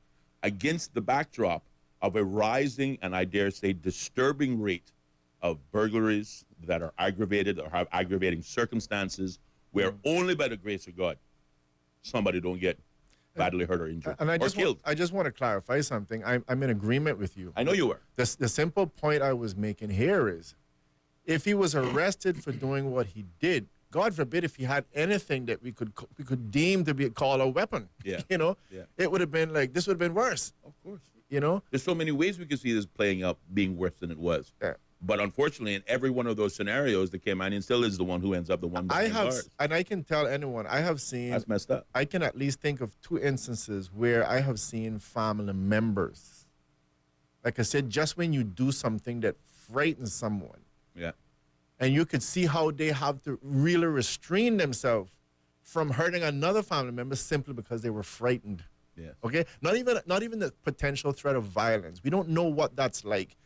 against the backdrop of a rising and, I dare say, disturbing rate of burglaries that are aggravated or have aggravating circumstances where only by the grace of God somebody don't get badly hurt or injured or killed. I just want to clarify something. I'm in agreement with you. I know you were. The simple point I was making here is, if he was arrested for doing what he did, God forbid if he had anything that we could deem to be called a weapon. Yeah. You know, Yeah. it would have been like, this would have been worse. Of course. You know, there's so many ways we could see this playing out being worse than it was. Yeah. But unfortunately, in every one of those scenarios, the Caymanian still is the one who ends up the one behind bars. And I can tell anyone, I have seen. That's messed up. I can at least think of 2 instances where I have seen family members. Like I said, just when you do something that frightens someone. Yeah. And you could see how they have to really restrain themselves from hurting another family member simply because they were frightened. Yeah. Okay? Not even the potential threat of violence. We don't know what that's like.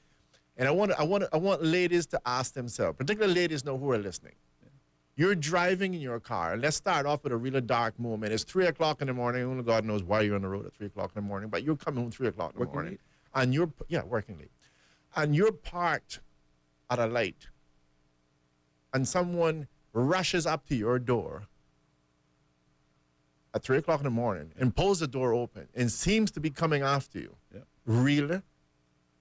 And I want ladies to ask themselves, particularly ladies know who are listening. Yeah. You're driving in your car. Let's start off with a really dark moment. It's 3 o'clock in the morning. Only God knows why you're on the road at 3 o'clock in the morning, but you're coming home 3 o'clock in the morning. Late. And working late. And you're parked at a light. And someone rushes up to your door at 3 o'clock in the morning and pulls the door open and seems to be coming after you. Yeah. Really?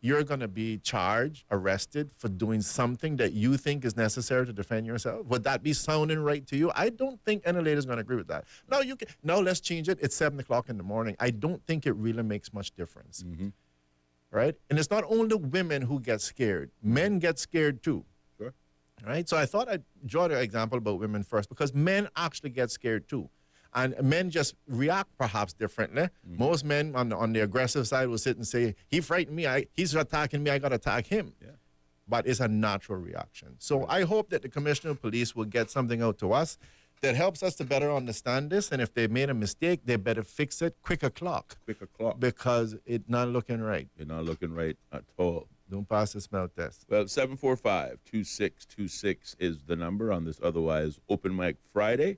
You're going to be charged, arrested for doing something that you think is necessary to defend yourself? Would that be sounding right to you? I don't think any lady is going to agree with that. No, let's change it. It's 7 o'clock in the morning. I don't think it really makes much difference. Mm-hmm. Right? And it's not only women who get scared. Men get scared too. Sure. Right? So I thought I'd draw the example about women first because men actually get scared too. And men just react perhaps differently. Mm-hmm. Most men on the aggressive side will sit and say, he frightened me, he's attacking me, I got to attack him. Yeah. But it's a natural reaction. So I hope that the Commissioner of Police will get something out to us that helps us to better understand this. And if they made a mistake, they better fix it quick o'clock. Quick o'clock. Because it's not looking right. It's not looking right at all. Don't pass the smell test. Well, 745-2626 is the number on this otherwise Open Mic Friday.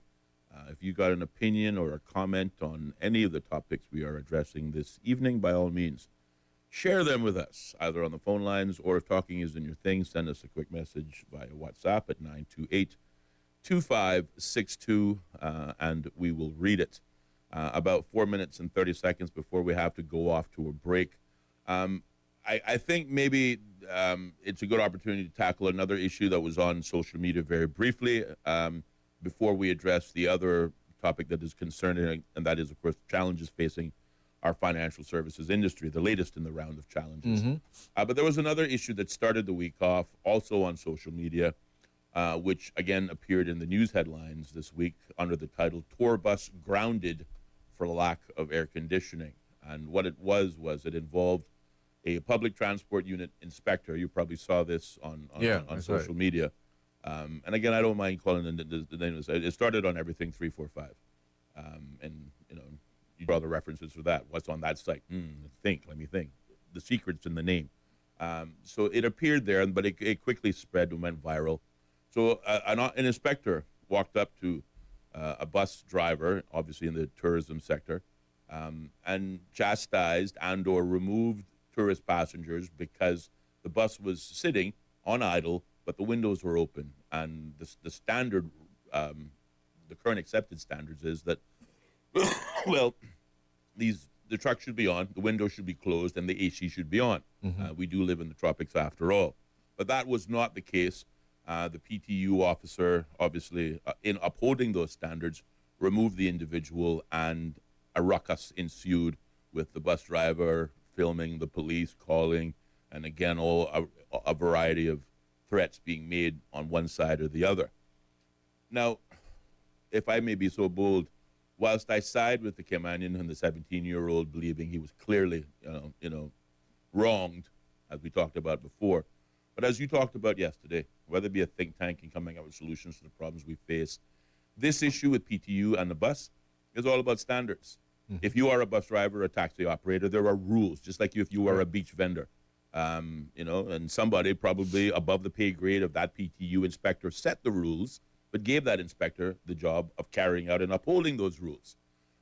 If you got an opinion or a comment on any of the topics we are addressing this evening, by all means, share them with us, either on the phone lines or if talking isn't your thing, send us a quick message via WhatsApp at 928-2562, and we will read it. About 4 minutes and 30 seconds before we have to go off to a break. I think maybe it's a good opportunity to tackle another issue that was on social media very briefly. Before we address the other topic that is concerning, and that is, of course, challenges facing our financial services industry, the latest in the round of challenges. Mm-hmm. But there was another issue that started the week off, also on social media, which, again, appeared in the news headlines this week under the title, Tour Bus Grounded for Lack of Air Conditioning. And what it was it involved a public transport unit inspector. You probably saw this on social media. And again, I don't mind calling the name of this. It started on Everything 345. And, you draw the references for that. What's on that site? Let me think. The secret's in the name. So it appeared there, but it quickly spread and went viral. So an inspector walked up to a bus driver, obviously in the tourism sector, and chastised and or removed tourist passengers because the bus was sitting on idle, but the windows were open. And the standard, the current accepted standards is that, well, the truck should be on, the window should be closed, and the AC should be on. Mm-hmm. We do live in the tropics after all. But that was not the case. The PTU officer, obviously, in upholding those standards, removed the individual, and a ruckus ensued with the bus driver filming, the police calling, and again, a variety of threats being made on one side or the other. Now, if I may be so bold, whilst I side with the Caymanian and the 17-year-old believing he was clearly, wronged, as we talked about before, but as you talked about yesterday, whether it be a think tank and coming up with solutions to the problems we face, this issue with PTU and the bus is all about standards. Mm-hmm. If you are a bus driver or a taxi operator, there are rules, just like if you are a beach vendor. And somebody probably above the pay grade of that PTU inspector set the rules, but gave that inspector the job of carrying out and upholding those rules.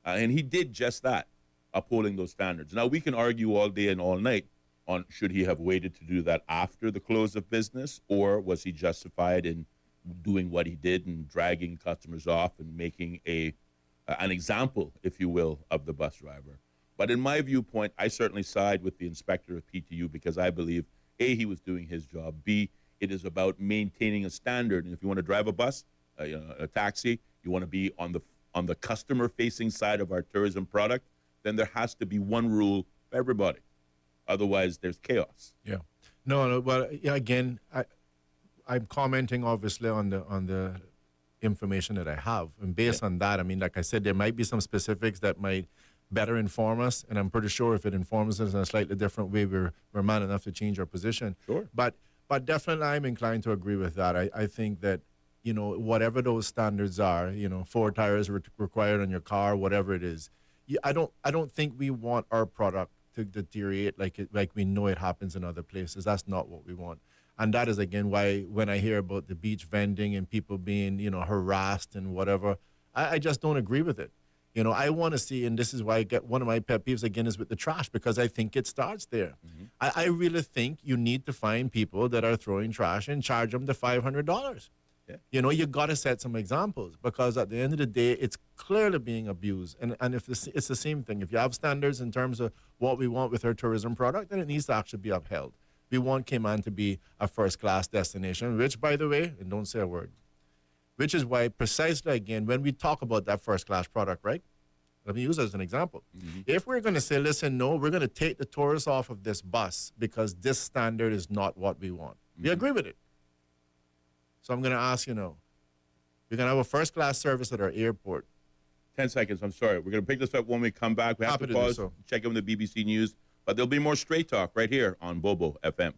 And he did just that, upholding those standards. Now, we can argue all day and all night on should he have waited to do that after the close of business, or was he justified in doing what he did and dragging customers off and making an example, if you will, of the bus driver. But in my viewpoint, I certainly side with the inspector of PTU because I believe, A, he was doing his job. B, it is about maintaining a standard. And if you want to drive a bus, a taxi, you want to be on the customer-facing side of our tourism product, then there has to be one rule for everybody. Otherwise, there's chaos. Yeah. No, but yeah, again, I'm commenting obviously on the information that I have, and based on that, I mean, like I said, there might be some specifics that might better inform us, and I'm pretty sure if it informs us in a slightly different way, we're man enough to change our position. Sure. But definitely, I'm inclined to agree with that. I think that, you know, whatever those standards are, you know, 4 tires required on your car, whatever it is, I don't think we want our product to deteriorate like we know it happens in other places. That's not what we want. And that is, again, why when I hear about the beach vending and people being, you know, harassed and whatever, I just don't agree with it. You know, I want to see, and this is why I get one of my pet peeves, again, is with the trash, because I think it starts there. Mm-hmm. I really think you need to find people that are throwing trash and charge them the $500. Yeah. You know, you got to set some examples, because at the end of the day, it's clearly being abused. And if it's the same thing. If you have standards in terms of what we want with our tourism product, then it needs to actually be upheld. We want Cayman to be a first-class destination, which, by the way, and don't say a word, which is why precisely, again, when we talk about that first-class product, right? Let me use it as an example. Mm-hmm. If we're going to say, listen, no, we're going to take the tourists off of this bus because this standard is not what we want. Mm-hmm. We agree with it. So I'm going to ask you now, we're going to have a first-class service at our airport. 10 seconds, I'm sorry. We're going to pick this up when we come back. We have to pause, check in with the BBC News. But there'll be more Straight Talk right here on Bobo FM.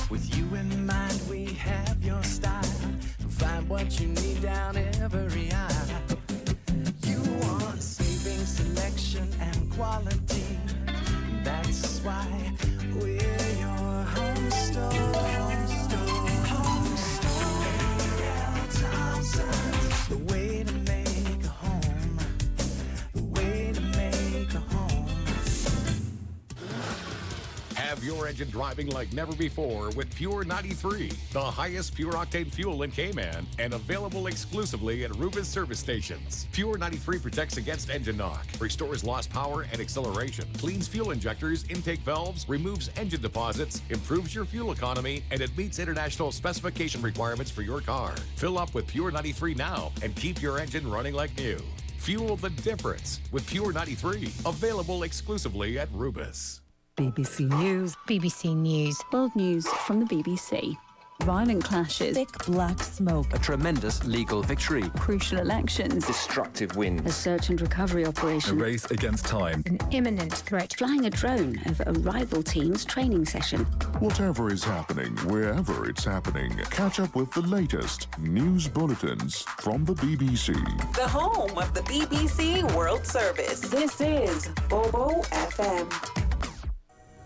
With you in mind, we have your style. Find what you need down every aisle. You want saving, selection, and quality. That's why we're your home store. Home store. A.L. Thompson. The way to make a home. The way to make a home. Have your engine driving like never before with Pure 93, the highest pure octane fuel in Cayman, and available exclusively at Rubis service stations. Pure 93 protects against engine knock, restores lost power and acceleration, cleans fuel injectors, intake valves, removes engine deposits, improves your fuel economy, and it meets international specification requirements for your car. Fill up with Pure 93 now and keep your engine running like new. Fuel the difference with Pure 93, available exclusively at Rubis. BBC News. BBC News. World news from the BBC. Violent clashes. Thick black smoke. A tremendous legal victory. Crucial elections. Destructive winds. A search and recovery operation. A race against time. An imminent threat. Flying a drone over a rival team's training session. Whatever is happening, wherever it's happening, catch up with the latest news bulletins from the BBC. The home of the BBC World Service. This is Bobo FM.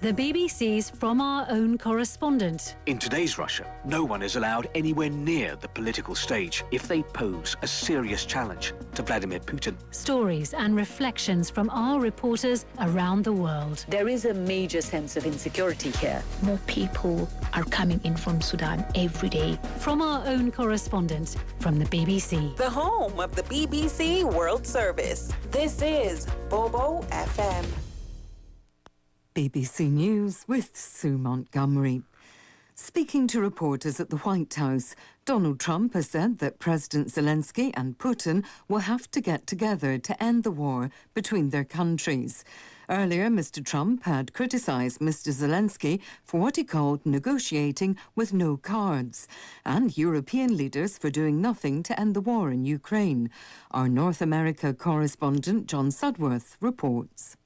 The BBC's From Our Own Correspondent. In today's Russia, no one is allowed anywhere near the political stage if they pose a serious challenge to Vladimir Putin. Stories and reflections from our reporters around the world. There is a major sense of insecurity here. More people are coming in from Sudan every day. From Our Own Correspondent from the BBC. The home of the BBC World Service. This is Bobo FM. BBC News with Sue Montgomery. Speaking to reporters at the White House, Donald Trump has said that President Zelensky and Putin will have to get together to end the war between their countries. Earlier, Mr. Trump had criticised Mr. Zelensky for what he called negotiating with no cards, and European leaders for doing nothing to end the war in Ukraine. Our North America correspondent John Sudworth reports.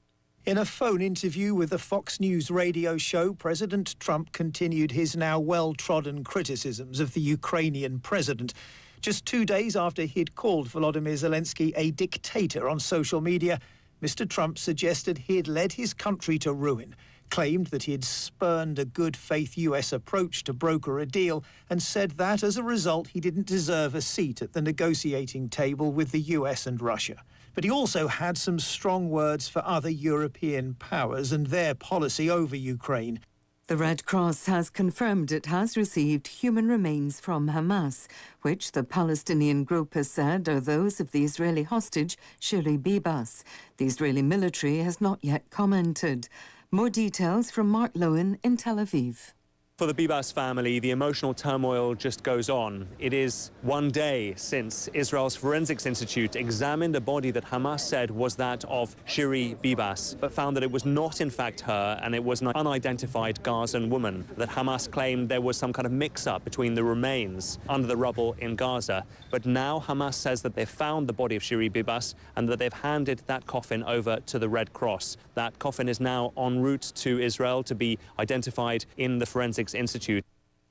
In a phone interview with the Fox News radio show, President Trump continued his now well-trodden criticisms of the Ukrainian president. Just 2 days after he'd called Volodymyr Zelensky a dictator on social media, Mr. Trump suggested he'd led his country to ruin, claimed that he had spurned a good-faith US approach to broker a deal, and said that, as a result, he didn't deserve a seat at the negotiating table with the US and Russia. But he also had some strong words for other European powers and their policy over Ukraine. The Red Cross has confirmed it has received human remains from Hamas, which the Palestinian group has said are those of the Israeli hostage Shiri Bibas. The Israeli military has not yet commented. More details from Mark Lowen in Tel Aviv. For the Bibas family, the emotional turmoil just goes on. It is one day since Israel's Forensics Institute examined a body that Hamas said was that of Shiri Bibas, but found that it was not in fact her, and it was an unidentified Gazan woman. That Hamas claimed there was some kind of mix-up between the remains under the rubble in Gaza. But now Hamas says that they've found the body of Shiri Bibas and that they've handed that coffin over to the Red Cross. That coffin is now en route to Israel to be identified in the Forensics Institute.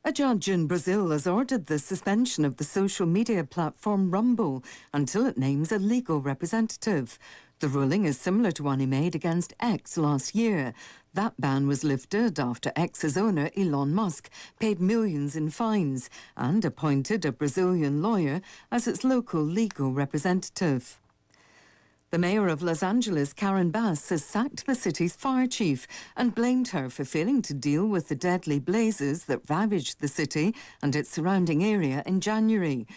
A judge in Brazil has ordered the suspension of the social media platform Rumble until it names a legal representative. The ruling is similar to one he made against X last year. That ban was lifted after X's owner, Elon Musk, paid millions in fines and appointed a Brazilian lawyer as its local legal representative. The mayor of Los Angeles, Karen Bass, has sacked the city's fire chief and blamed her for failing to deal with the deadly blazes that ravaged the city and its surrounding area in January.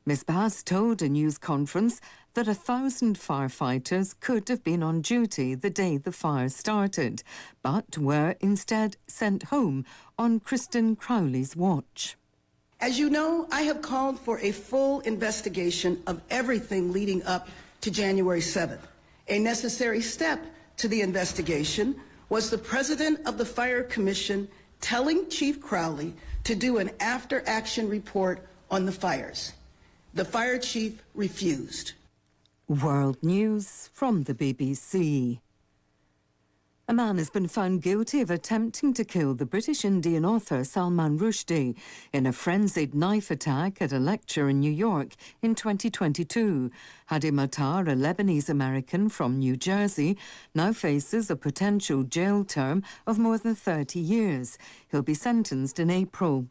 Ms. Bass told a news conference that 1,000 firefighters could have been on duty the day the fire started, but were instead sent home on Kristen Crowley's watch. As you know, I have called for a full investigation of everything leading up to January 7th. A necessary step to the investigation was the president of the Fire Commission telling Chief Crowley to do an after-action report on the fires. The fire chief refused. World News from the BBC. A man has been found guilty of attempting to kill the British Indian author Salman Rushdie in a frenzied knife attack at a lecture in New York in 2022. Hadi Matar, a Lebanese-American from New Jersey, now faces a potential jail term of more than 30 years. He'll be sentenced in April.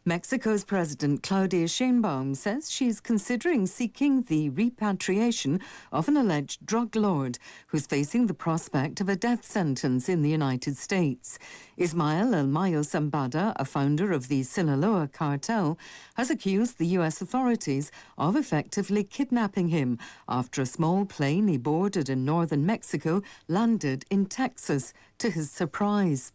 Mexico's President Claudia Sheinbaum says she's considering seeking the repatriation of an alleged drug lord who's facing the prospect of a death sentence in the United States. Ismael El Mayo Zambada, a founder of the Sinaloa cartel, has accused the U.S. authorities of effectively kidnapping him after a small plane he boarded in northern Mexico landed in Texas to his surprise.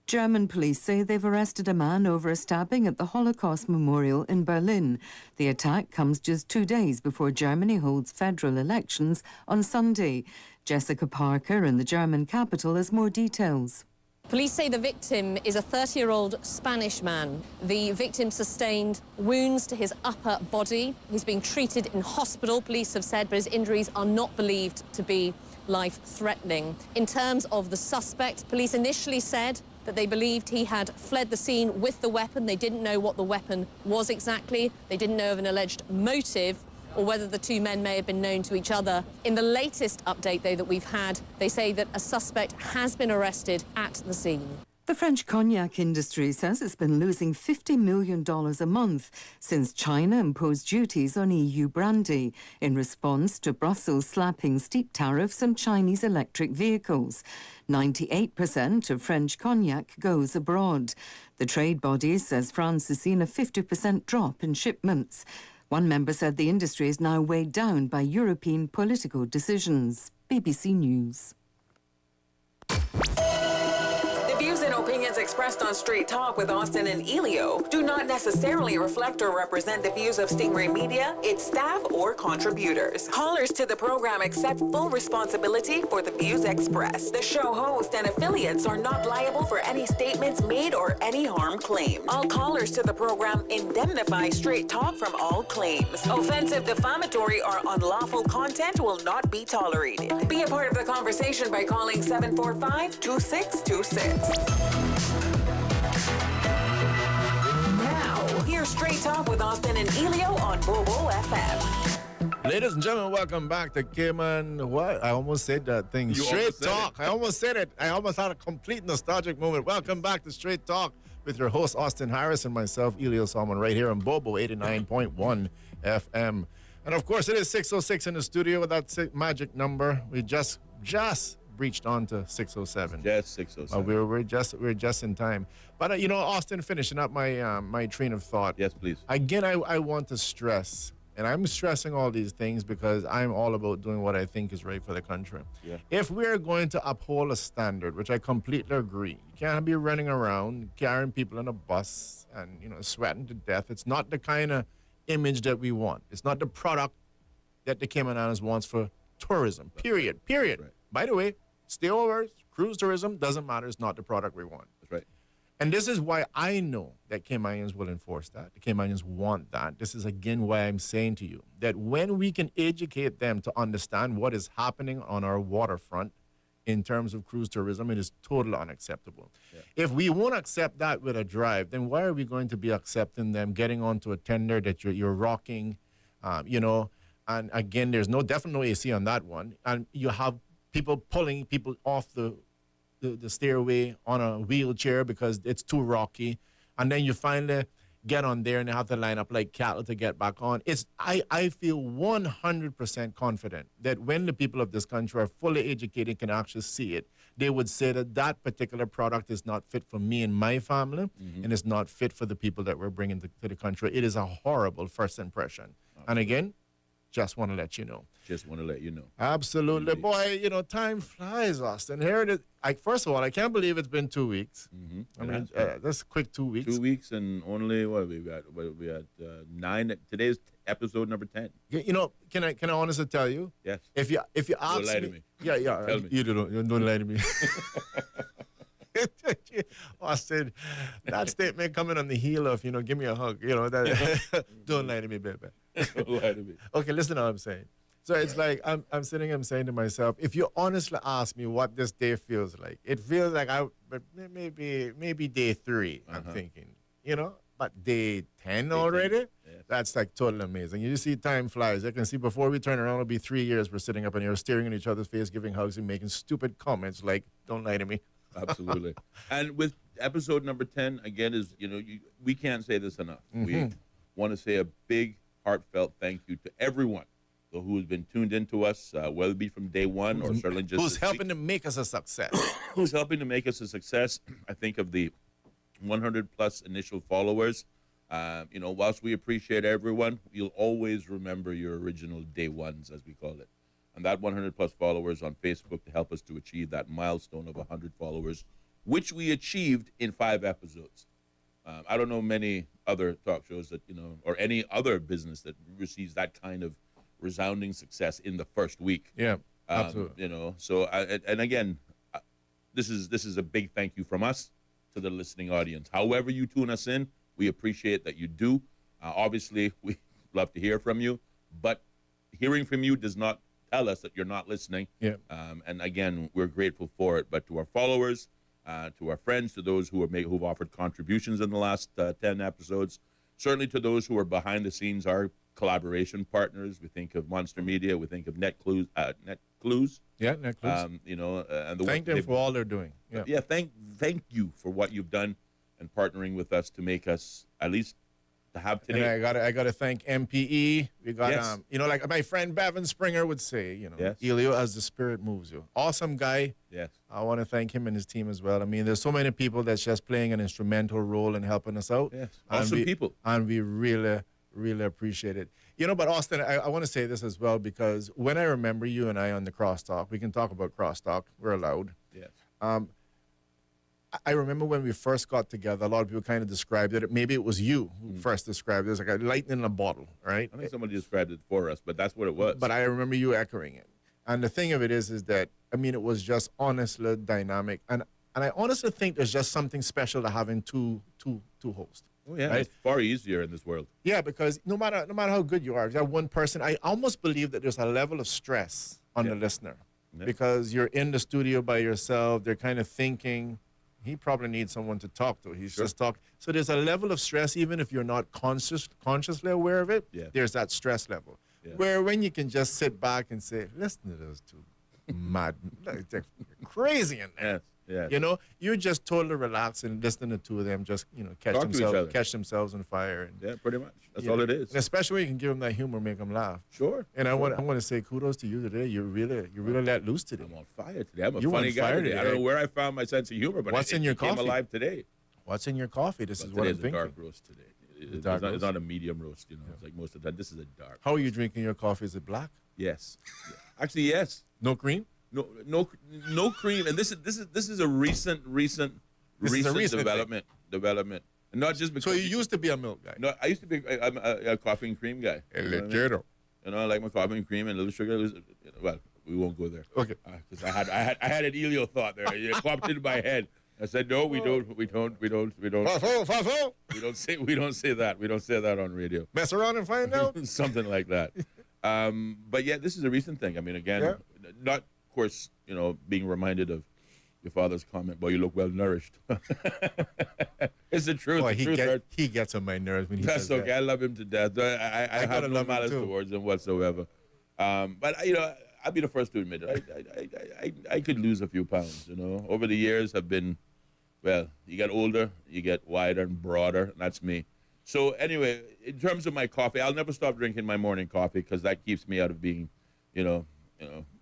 German police say they've arrested a man over a stabbing at the Holocaust Memorial in Berlin. The attack comes just 2 days before Germany holds federal elections on Sunday. Jessica Parker in the German capital has more details. Police say the victim is a 30-year-old Spanish man. The victim sustained wounds to his upper body. He's being treated in hospital, police have said, but his injuries are not believed to be life-threatening. In terms of the suspect, police initially said that they believed he had fled the scene with the weapon. They didn't know what the weapon was exactly. They didn't know of an alleged motive or whether the two men may have been known to each other. In the latest update, though, that we've had, they say that a suspect has been arrested at the scene. The French cognac industry says it's been losing $50 million a month since China imposed duties on EU brandy in response to Brussels slapping steep tariffs on Chinese electric vehicles. 98% of French cognac goes abroad. The trade body says France has seen a 50% drop in shipments. One member said the industry is now weighed down by European political decisions. BBC News. The views and opinions expressed on Straight Talk with Austin and Ellio do not necessarily reflect or represent the views of Stingray Media, its staff, or contributors. Callers to the program accept full responsibility for the views expressed. The show host and affiliates are not liable for any statements made or any harm claimed. All callers to the program indemnify Straight Talk from all claims. Offensive, defamatory, or unlawful content will not be tolerated. Be a part of the conversation by calling 745-2626. Now, here's Straight Talk with Austin and Ellio on Bobo FM. Ladies and gentlemen, welcome back to Cayman. What? I almost said that thing. Straight Talk. I almost said it. I almost had a complete nostalgic moment. Welcome back to Straight Talk with your host, Austin Harris, and myself, Ellio Salmon, right here on Bobo 89.1 FM. And of course, it is 6:06 in the studio with that magic number. We just reached on to 6:07. Just 6:07. We're just in time. But Austin, finishing up my my train of thought. Yes, please. Again, I want to stress, and I'm stressing all these things because I'm all about doing what I think is right for the country. Yeah. If we're going to uphold a standard, which I completely agree, you can't be running around carrying people in a bus and, sweating to death. It's not the kind of image that we want. It's not the product that the Cayman Islands wants for tourism, period. Right. By the way, stayovers, cruise tourism, doesn't matter. It's not the product we want. That's right. And this is why I know that Caymanians will enforce that. The Caymanians want that. This is, again, why I'm saying to you that when we can educate them to understand what is happening on our waterfront in terms of cruise tourism, it is totally unacceptable. Yeah. If we won't accept that with a drive, then why are we going to be accepting them getting onto a tender that you're rocking, and again, there's definitely no AC on that one. And you have people pulling people off the stairway on a wheelchair because it's too rocky, and then you finally get on there and you have to line up like cattle to get back on. I feel 100% confident that when the people of this country are fully educated, can actually see it, they would say that particular product is not fit for me and my family, and it's not fit for the people that we're bringing to the country. It is a horrible first impression. Okay. And again, just want to let you know. Just want to let you know. Absolutely. Boy, time flies, Austin. Here it is. First of all, I can't believe it's been 2 weeks. I mean, that's a quick 2 weeks. 2 weeks and only, what we got 9. Today's episode number 10. Can I honestly tell you? Yes. If you ask don't lie to me. Yeah. Tell me. You don't lie to me. Austin, that statement coming on the heel of, give me a hug, that don't lie to me, baby. Don't lie to me. Okay, listen to what I'm saying. So it's like I'm sitting, I'm saying to myself, if you honestly ask me what this day feels like, it feels like maybe day 3, I'm thinking, but day 10 already? Yes. That's like totally amazing. You see time flies. I can see before we turn around, it'll be 3 years we're sitting up and you're staring in each other's face, giving hugs and making stupid comments like, don't lie to me. Absolutely. And with episode number 10, again, we can't say this enough. We want to say a big, heartfelt thank you to everyone who has been tuned into us, whether it be from day one or certainly just who's helping to make us a success. Who's helping to make us a success. I think of the 100-plus initial followers. Whilst we appreciate everyone, you'll always remember your original day ones, as we call it. And that 100-plus followers on Facebook to help us to achieve that milestone of 100 followers, which we achieved in 5 episodes. I don't know many other talk shows that, or any other business that receives that kind of resounding success in the first week. Yeah, absolutely. So, and again, this is a big thank you from us to the listening audience. However you tune us in, we appreciate that you do. Obviously, we love to hear from you, but hearing from you does not tell us that you're not listening. Yeah. And again, we're grateful for it. But to our followers, to our friends, to those who've offered contributions in the last 10 episodes, certainly to those who are behind the scenes, our collaboration partners. We think of Monster Media. We think of Net Clues. Yeah, Net Clues. And thank them for all they're doing. Yeah. Thank you for what you've done and partnering with us to make us at least to have today. And I gotta thank MPE. We got Yes. like my friend Bevan Springer would say, Yes. Ellio, as the spirit moves you. Awesome guy. Yes. I want to thank him and his team as well. I mean, there's so many people that's just playing an instrumental role in helping us out. Yes. Awesome people. And we really, really appreciate it. But Austin, I want to say this as well, because when I remember you and I on the crosstalk, we can talk about crosstalk. We're allowed. Yes. I remember when we first got together, a lot of people kind of described it. Maybe it was you who first described it as like a lightning in a bottle, right? I think somebody described it for us, but that's what it was. But I remember you echoing it. And the thing of it is that, it was just honestly dynamic. And I honestly think there's just something special to having two hosts. Oh, yeah, right? It's far easier in this world. Yeah, because no matter how good you are, if you have one person, I almost believe that there's a level of stress on the listener. Yeah. Because you're in the studio by yourself, they're kind of thinking, he probably needs someone to talk to. He's just talking. So there's a level of stress, even if you're not consciously aware of it, there's that stress level. Yeah. Where when you can just sit back and say, listen to those two mad, they're crazy in there. Yes. You're just totally relaxed and listening to the two of them just, catch themselves on fire. And, yeah, pretty much. That's all it is. And especially when you can give them that humor, make them laugh. Sure. And I want to say kudos to you today. You really let loose today. I'm on fire today. I'm a funny guy today. I don't know where I found my sense of humor, but What's in your came coffee? alive today. What's in your coffee? This is what I'm today's a thinking. dark roast today. It's not a medium roast, It's like most of the time. This is a dark. How are you drinking your coffee? Is it black? Yes. Yeah. Actually, yes. No cream? No cream. And this is a recent development. And not just because. So you used to be a milk guy? No, I used to be a coffee and cream guy. I like my coffee and cream and a little sugar. Well, we won't go there. Okay. Because I had an Ellio thought there. It popped into my head. I said, no, we don't. We don't say that. We don't say that on radio. Mess around and find out. Something like that. But yeah, this is a recent thing. I mean, again, not, of course, being reminded of your father's comment, boy, you look well nourished. It's the truth. Boy, the truth he gets on my nerves when he says That's okay. that. I love him to death. I have no malice towards him whatsoever. But I'll be the first to admit it. I could lose a few pounds. Over the years, I've been. Well, you get older, you get wider and broader, and that's me. So anyway, in terms of my coffee, I'll never stop drinking my morning coffee because that keeps me out of being, out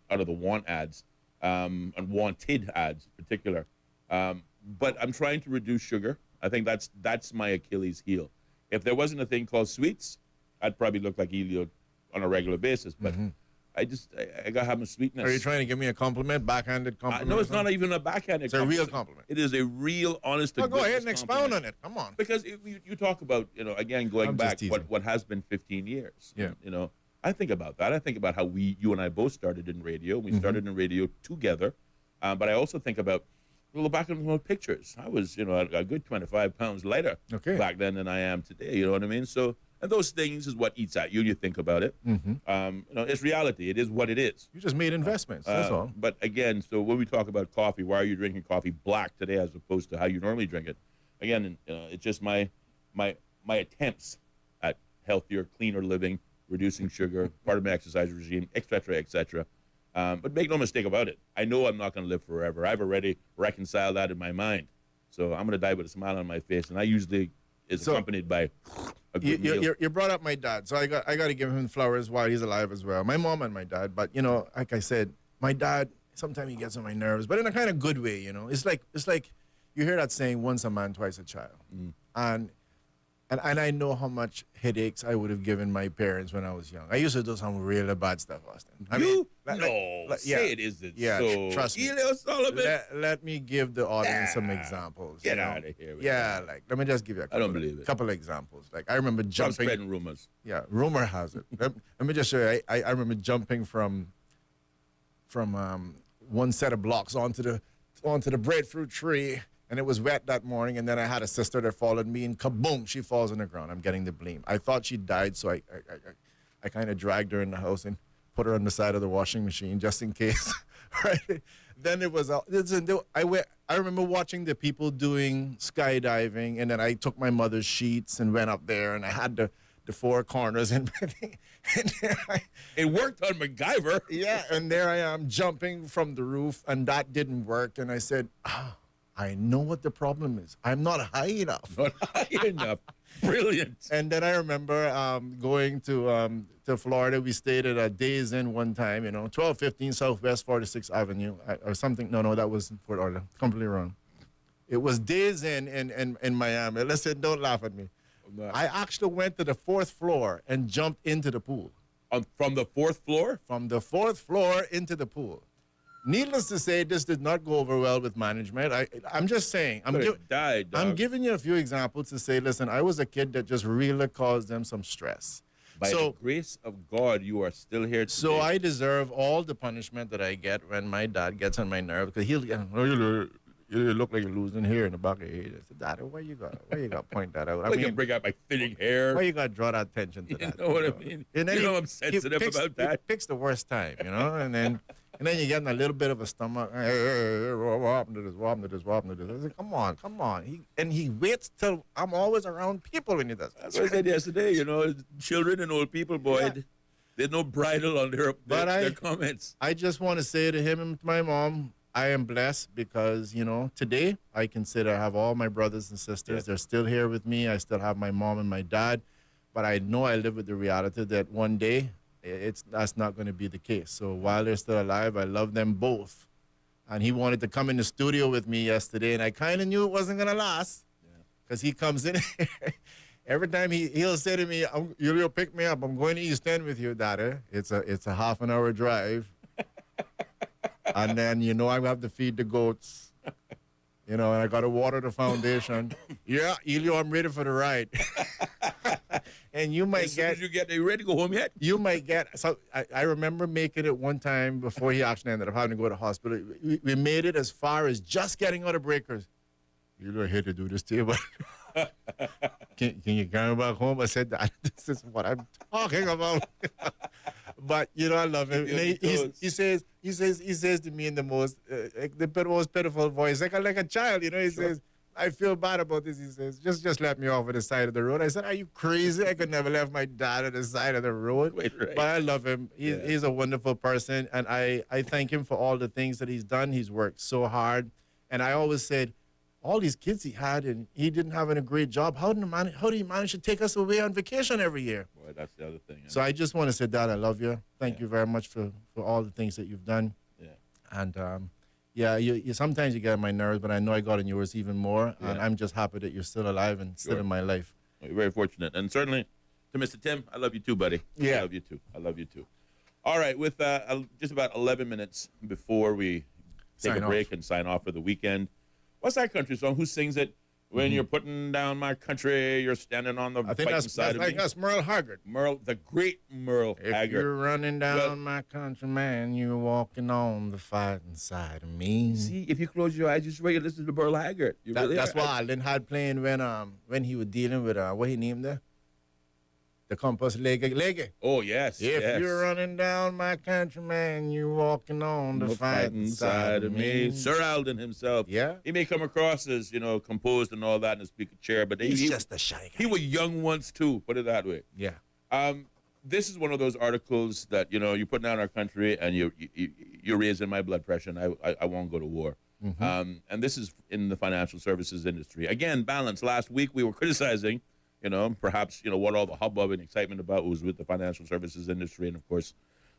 of the want ads, and wanted ads in particular. But I'm trying to reduce sugar. I think that's my Achilles heel. If there wasn't a thing called sweets, I'd probably look like Ellio on a regular basis. But I got to have my sweetness. Are you trying to give me a compliment, backhanded compliment? No, it's not even a backhanded compliment. It's a real compliment. It is a real, honest to goodness. Go ahead and expound on it. Come on. Because you talk about, again, going back, what has been 15 years. Yeah. I think about that. I think about how you and I both started in radio. We started in radio together. But I also think about, look back at my pictures. I was, a good 25 pounds lighter back then than I am today. You know what I mean? So, and those things is what eats at you. You think about it. It's reality. It is what it is. You just made investments. That's all. But again, so when we talk about coffee, why are you drinking coffee black today as opposed to how you normally drink it? Again, it's just my attempts at healthier, cleaner living, reducing sugar, part of my exercise regime, et cetera. But make no mistake about it. I know I'm not going to live forever. I've already reconciled that in my mind. So I'm going to die with a smile on my face, and I usually is accompanied by a good meal. You brought up my dad, so I got to give him flowers while he's alive as well. My mom and my dad, but like I said, my dad sometimes he gets on my nerves, but in a kind of good way. It's like you hear that saying, "Once a man, twice a child," and I know how much headaches I would have given my parents when I was young. I used to do some really bad stuff, Austin. Say it isn't so. Trust me. Ellio Sullivan. Let me give the audience some examples. Get out of here. Let me just give you a couple examples. Like I remember jumping. Stop spreading rumors. Yeah, rumor has it. let me just show you. I remember jumping from one set of blocks onto the breadfruit tree. And it was wet that morning, and then I had a sister that followed me, and kaboom, she falls on the ground. I'm getting the blame. I thought she died, so I kind of dragged her in the house and put her on the side of the washing machine just in case. Right? Then it was I remember watching the people doing skydiving, and then I took my mother's sheets and went up there, and I had the four corners, and it worked on MacGyver. Yeah, and there I am jumping from the roof, and that didn't work, and I said, I know what the problem is. I'm not high enough. Not high enough. Brilliant. And then I remember going to Florida. We stayed at a Days Inn one time, 1215 Southwest 46th Avenue or something. No, that was in Fort Lauderdale. Completely wrong. It was Days Inn in Miami. Listen, don't laugh at me. I actually went to the 4th floor and jumped into the pool. From the 4th floor? From the 4th floor into the pool. Needless to say, this did not go over well with management. I'm just saying. I'm giving you a few examples to say, listen, I was a kid that just really caused them some stress. By the grace of God, you are still here today. So I deserve all the punishment that I get when my dad gets on my nerves, because he'll get, you look like you're losing hair in the back of your head. I said, Daddy, why you got to point that out? I mean, bring out my thinning hair. Why you got to draw that attention to that? You know what I mean? And then I'm sensitive about that. He picks the worst time, and then you're getting a little bit of a stomach. What happened to this? What happened to this? What happened to this? I said, come on. He waits till I'm always around people when he does. That's what I said yesterday. Children and old people, boy. Yeah. There's no bridle on their comments. I just want to say to him and to my mom, I am blessed because, today I consider I have all my brothers and sisters. Yeah. They're still here with me. I still have my mom and my dad. But I know I live with the reality that one day that's not going to be the case. So while they're still alive, I love them both. And he wanted to come in the studio with me yesterday, and I kind of knew it wasn't going to last because he comes in here Every time he'll say to me, "You'll pick me up. I'm going to East End with you, Daddy." It's a half an hour drive, and then I have to feed the goats, and I got to water the foundation. Yeah, Ellio, I'm ready for the ride. And you might As you get, are you ready to go home yet? You might get. So I remember making it one time before he actually ended up having to go to hospital. We made it as far as just getting out of breakers. You hate to do this to you, but can you come back home? I said, this is what I'm talking about. But I love him. He says to me in the most pitiful voice, like a child. He says, "I feel bad about this." He says, just let me off at the side of the road. I said, "Are you crazy? I could never left my dad at the side of the road." Right. But I love him. He's a wonderful person, and I thank him for all the things that he's done. He's worked so hard, and I always said, all these kids he had, and he didn't have a great job. How do you manage to take us away on vacation every year? Boy, that's the other thing. So I just want to say, Dad, I love you. Thank you very much for all the things that you've done. Yeah. And you sometimes you get on my nerves, but I know I got on yours even more. Yeah. And I'm just happy that you're still alive and still in my life. Well, you're very fortunate. And certainly to Mr. Tim, I love you too, buddy. Yeah. I love you too. All right, with just about 11 minutes before we take Sign a break off. and sign off for the weekend, what's that country song? Who sings it? When you're putting down my country, you're standing on the I think fighting side of me. that's Merle Haggard. The great Merle Haggard. If you're running down my country, man, you're walking on the fighting side of me. See, if you close your eyes, just really listen to Merle Haggard. That's why Alden had playing when he was dealing with what he named there? The compass Lege. Oh, yes. If you're running down my country, man, you're walking on the fighting side of me. Sir Alden himself. Yeah. He may come across as, composed and all that in a speaker chair, but He's just a shy guy. He was young once too, put it that way. Yeah. This is one of those articles that, you're putting down our country and you're raising my blood pressure and I won't go to war. Mm-hmm. And this is in the financial services industry. Again, balance. Last week we were criticizing perhaps, what all the hubbub and excitement about was with the financial services industry and, of course,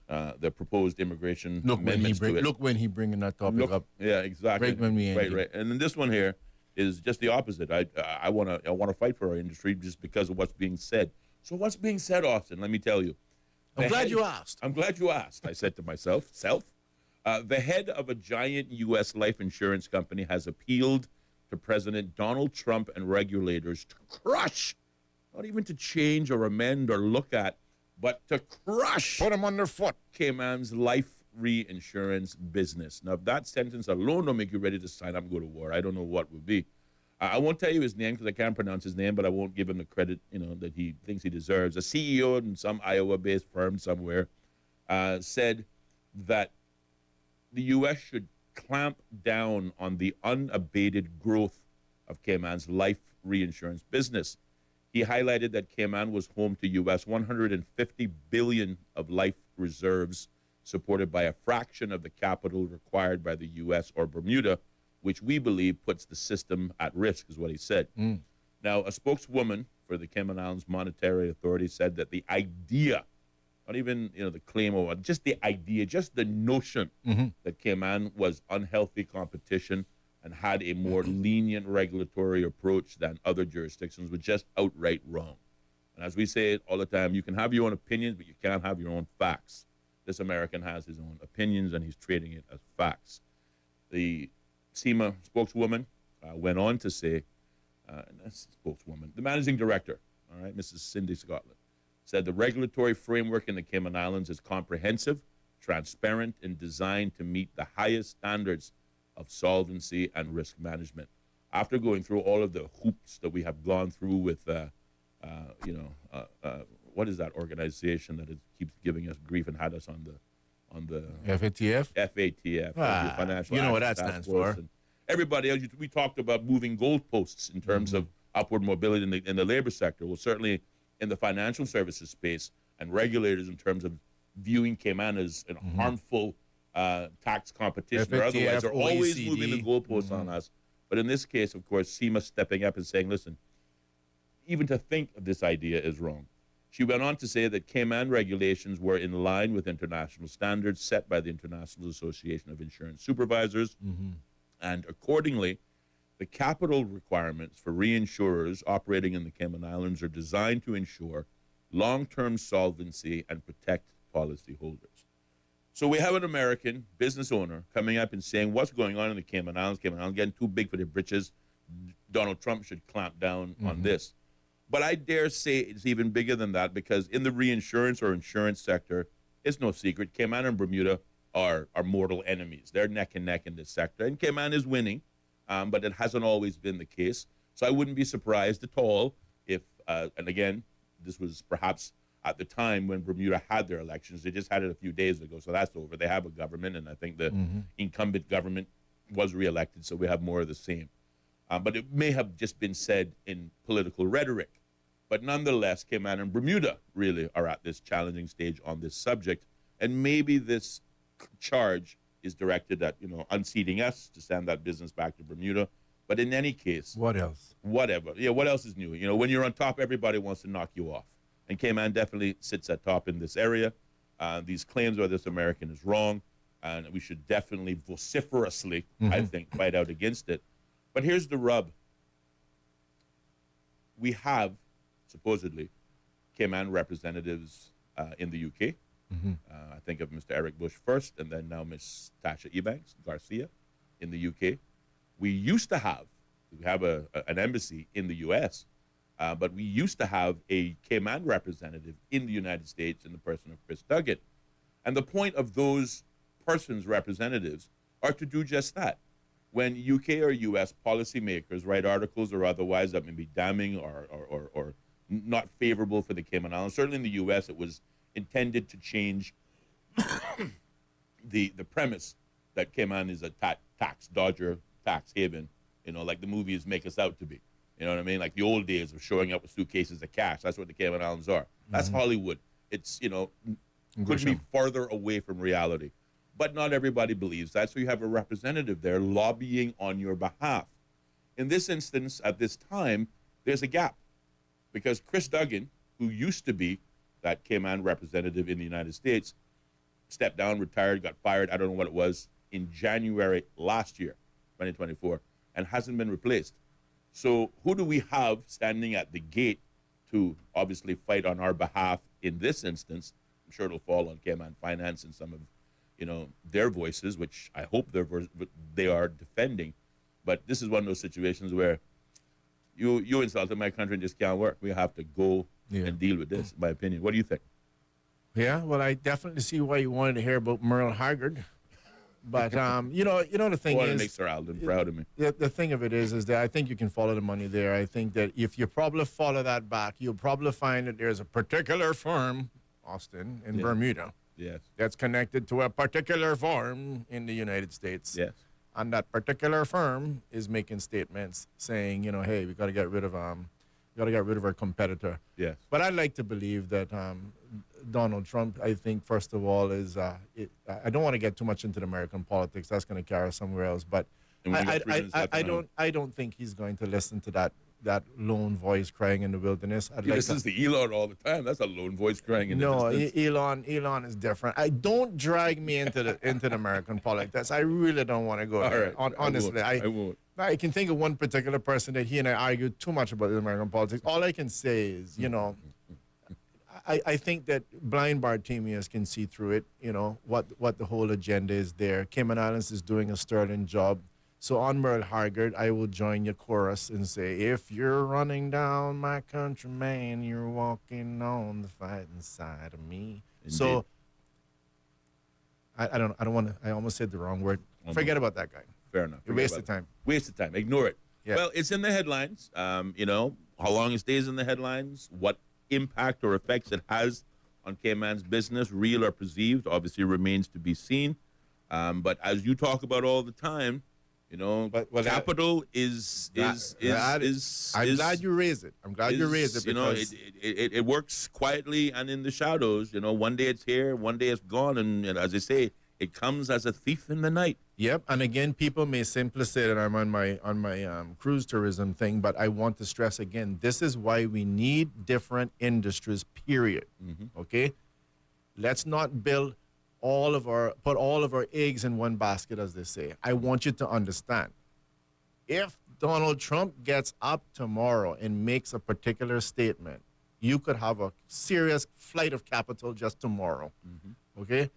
the proposed immigration amendments to it. Look when he bringing that topic up. Yeah, exactly. Right when we end. Right. And then this one here is just the opposite. I want to fight for our industry just because of what's being said. So what's being said, Austin? Let me tell you. I'm glad you asked. I'm glad you asked. I said to myself, the head of a giant U.S. life insurance company has appealed to President Donald Trump and regulators to crush, not even to change or amend or look at, but to crush. Put him underfoot. Cayman's life reinsurance business. Now, if that sentence alone don't make you ready to sign up and go to war, I don't know what would be. I won't tell you his name because I can't pronounce his name, but I won't give him the credit, that he thinks he deserves. A CEO in some Iowa-based firm somewhere said that the U.S. should clamp down on the unabated growth of Cayman's life reinsurance business. He highlighted that Cayman was home to U.S. $150 billion of life reserves, supported by a fraction of the capital required by the U.S. or Bermuda, which we believe puts the system at risk, is what he said. Now, a spokeswoman for the Cayman Islands Monetary Authority said that the idea, not even the claim or just the idea, just the notion that Cayman was unhealthy competition and had a more lenient regulatory approach than other jurisdictions was just outright wrong. And as we say it all the time, you can have your own opinions, but you can't have your own facts. This American has his own opinions, and he's treating it as facts. The SEMA spokeswoman went on to say, the managing director, all right, Mrs. Cindy Scotland, said the regulatory framework in the Cayman Islands is comprehensive, transparent, and designed to meet the highest standards of solvency and risk management. After going through all of the hoops that we have gone through with, what is that organization that keeps giving us grief and had us on the FATF? FATF. Financial you know what that Action stands Task Force. for. And everybody else, we talked about moving goalposts in terms of upward mobility in the labor sector. Well, certainly in the financial services space and regulators in terms of viewing Cayman as a harmful tax competition or otherwise are always OECD. moving the goalposts on us. But in this case, of course, SEMA stepping up and saying, listen, even to think of this idea is wrong. She went on to say that Cayman regulations were in line with international standards set by the International Association of Insurance Supervisors. And accordingly, The capital requirements for reinsurers operating in the Cayman Islands are designed to ensure long-term solvency and protect policyholders. So we have an American business owner coming up and saying, what's going on in the Cayman Islands? Cayman Islands getting too big for their britches. Donald Trump should clamp down on this. But I dare say it's even bigger than that, because in the reinsurance or insurance sector, it's no secret, Cayman and Bermuda are mortal enemies. They're neck and neck in this sector. And Cayman is winning, but it hasn't always been the case. So I wouldn't be surprised at all if, and again, this was perhaps at the time when Bermuda had their elections. They just had it a few days ago, so that's over. They have a government, and I think the incumbent government was reelected, so we have more of the same. But it may have just been said in political rhetoric. But nonetheless, Cayman and Bermuda really are at this challenging stage on this subject. And maybe this charge is directed at, unseating us to send that business back to Bermuda. But in any case... What else? Whatever. Yeah, what else is new? When you're on top, everybody wants to knock you off. And Cayman definitely sits at top in this area. These claims where this American is wrong. And we should definitely vociferously, I think, fight out against it. But here's the rub. We have, supposedly, Cayman representatives in the UK. I think of Mr. Eric Bush first, and then now Ms. Tasha Ebanks Garcia in the UK. We have an embassy in the US, but we used to have a Cayman representative in the United States in the person of Chris Duggan. And the point of those persons' representatives are to do just that. When UK or US policymakers write articles or otherwise that may be damning or not favorable for the Cayman Islands, certainly in the US it was intended to change the premise that Cayman is a tax dodger, tax haven, like the movies make us out to be. You know what I mean? Like the old days of showing up with suitcases of cash. That's what the Cayman Islands are. That's Hollywood. It's, couldn't be farther away from reality. But not everybody believes that, so you have a representative there lobbying on your behalf. In this instance, at this time, there's a gap, because Chris Duggan, who used to be that Cayman representative in the United States, stepped down, retired, got fired, I don't know what it was, in January last year, 2024, and hasn't been replaced. So who do we have standing at the gate to obviously fight on our behalf in this instance? I'm sure it'll fall on Cayman Finance and some of their voices, which I hope they are defending. But this is one of those situations where you insulted my country and just can't work. We have to go and deal with this, in my opinion. What do you think? Yeah, well, I definitely see why you wanted to hear about Merle Haggard. But, the thing is... make Sir Alden proud of me. The thing of it is that I think you can follow the money there. I think that if you probably follow that back, you'll probably find that there's a particular firm, Austin, in Bermuda, that's connected to a particular firm in the United States. Yes. And that particular firm is making statements saying, hey, we got to get rid of our competitor. Yes. But I'd like to believe that Donald Trump, I think, first of all, is I don't want to get too much into the American politics. That's going to carry us somewhere else. But I don't think he's going to listen to that lone voice crying in the wilderness. He listens to Elon all the time. That's a lone voice crying in the distance. Elon is different. Don't drag me into the American politics. I really don't want to go there. Right. Honestly, I won't. I can think of one particular person that he and I argued too much about the American politics. All I can say is, I think that blind Bartimaeus can see through it, what the whole agenda is there. Cayman Islands is doing a sterling job. So on Merle Haggard, I will join your chorus and say, if you're running down my country, man, you're walking on the fighting side of me. Indeed. So I don't want to, I almost said the wrong word. Forget about that guy. Fair enough. Waste of time. Waste of time. Ignore it. Yeah. Well, it's in the headlines. How long it stays in the headlines, what impact or effects it has on Cayman's business, real or perceived, obviously remains to be seen. But as you talk about all the time, capital is. I'm glad you raised it. I'm glad you raised it because it works quietly and in the shadows. One day it's here, one day it's gone, and as I say, it comes as a thief in the night. Yep, and again, people may simply say that I'm on my cruise tourism thing, but I want to stress again, this is why we need different industries. Period. Okay, let's not put all of our eggs in one basket, as they say. I want you to understand, if Donald Trump gets up tomorrow and makes a particular statement, you could have a serious flight of capital just tomorrow. Okay?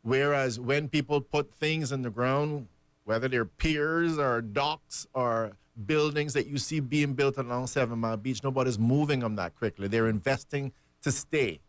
Whereas when people put things in the ground, whether they're piers or docks or buildings that you see being built along 7 Mile Beach, nobody's moving them that quickly. They're investing to stay,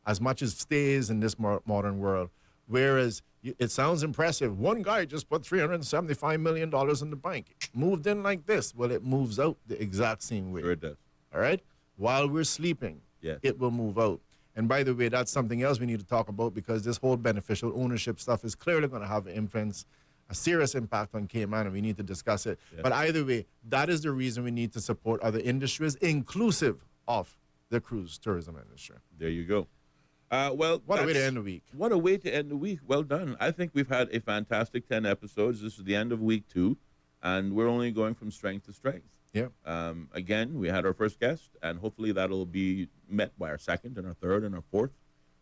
as much as stays in this modern world. Whereas it sounds impressive. One guy just put $375 million in the bank. Moved in like this. Well, it moves out the exact same way. Sure it does. All right? While we're sleeping, it will move out. And by the way, that's something else we need to talk about, because this whole beneficial ownership stuff is clearly going to have an influence, a serious impact on Cayman, and we need to discuss it. But either way, that is the reason we need to support other industries, inclusive of the cruise tourism industry. There you go. Well, what a way to end the week. What a way to end the week. Well done. I think we've had a fantastic 10 episodes. This is the end of week 2, and we're only going from strength to strength. Yeah. Again, we had our first guest, and hopefully that'll be met by our second and our third and our fourth.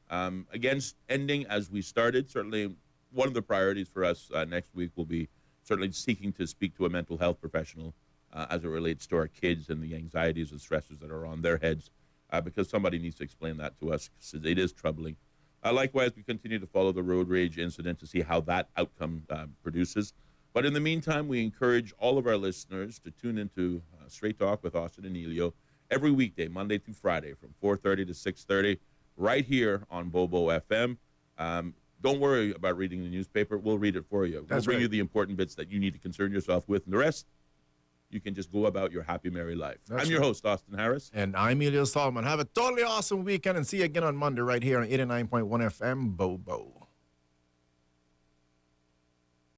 Again, ending as we started, certainly one of the priorities for us next week will be certainly seeking to speak to a mental health professional as it relates to our kids and the anxieties and stresses that are on their heads, because somebody needs to explain that to us, because it is troubling. Likewise, we continue to follow the road rage incident to see how that outcome produces. But in the meantime, we encourage all of our listeners to tune into Straight Talk with Austin and Ellio every weekday, Monday through Friday, from 4:30 to 6:30, right here on Bobo FM. Don't worry about reading the newspaper. We'll read it for you. We'll bring you the important bits that you need to concern yourself with, and the rest, you can just go about your happy, merry life. I'm your host, Austin Harris. And I'm Ellio Solomon. Have a totally awesome weekend, and see you again on Monday right here on 89.1 FM, Bobo.